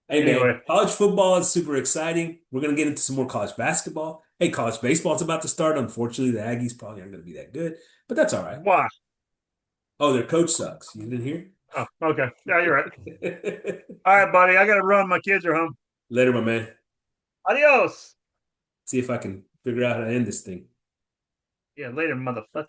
Hey man, Anyway, college football is super exciting. We're gonna get into some more college basketball. Hey, college baseball's about to start. Unfortunately, the Aggies probably aren't gonna be that good, but that's all right. why? Oh, their coach sucks. You didn't hear? Oh, okay. Yeah, you're right. All right, buddy. I got to run. My kids are home. Later, my man. Adios. See if I can figure out how to end this thing. Yeah, later, motherfucker.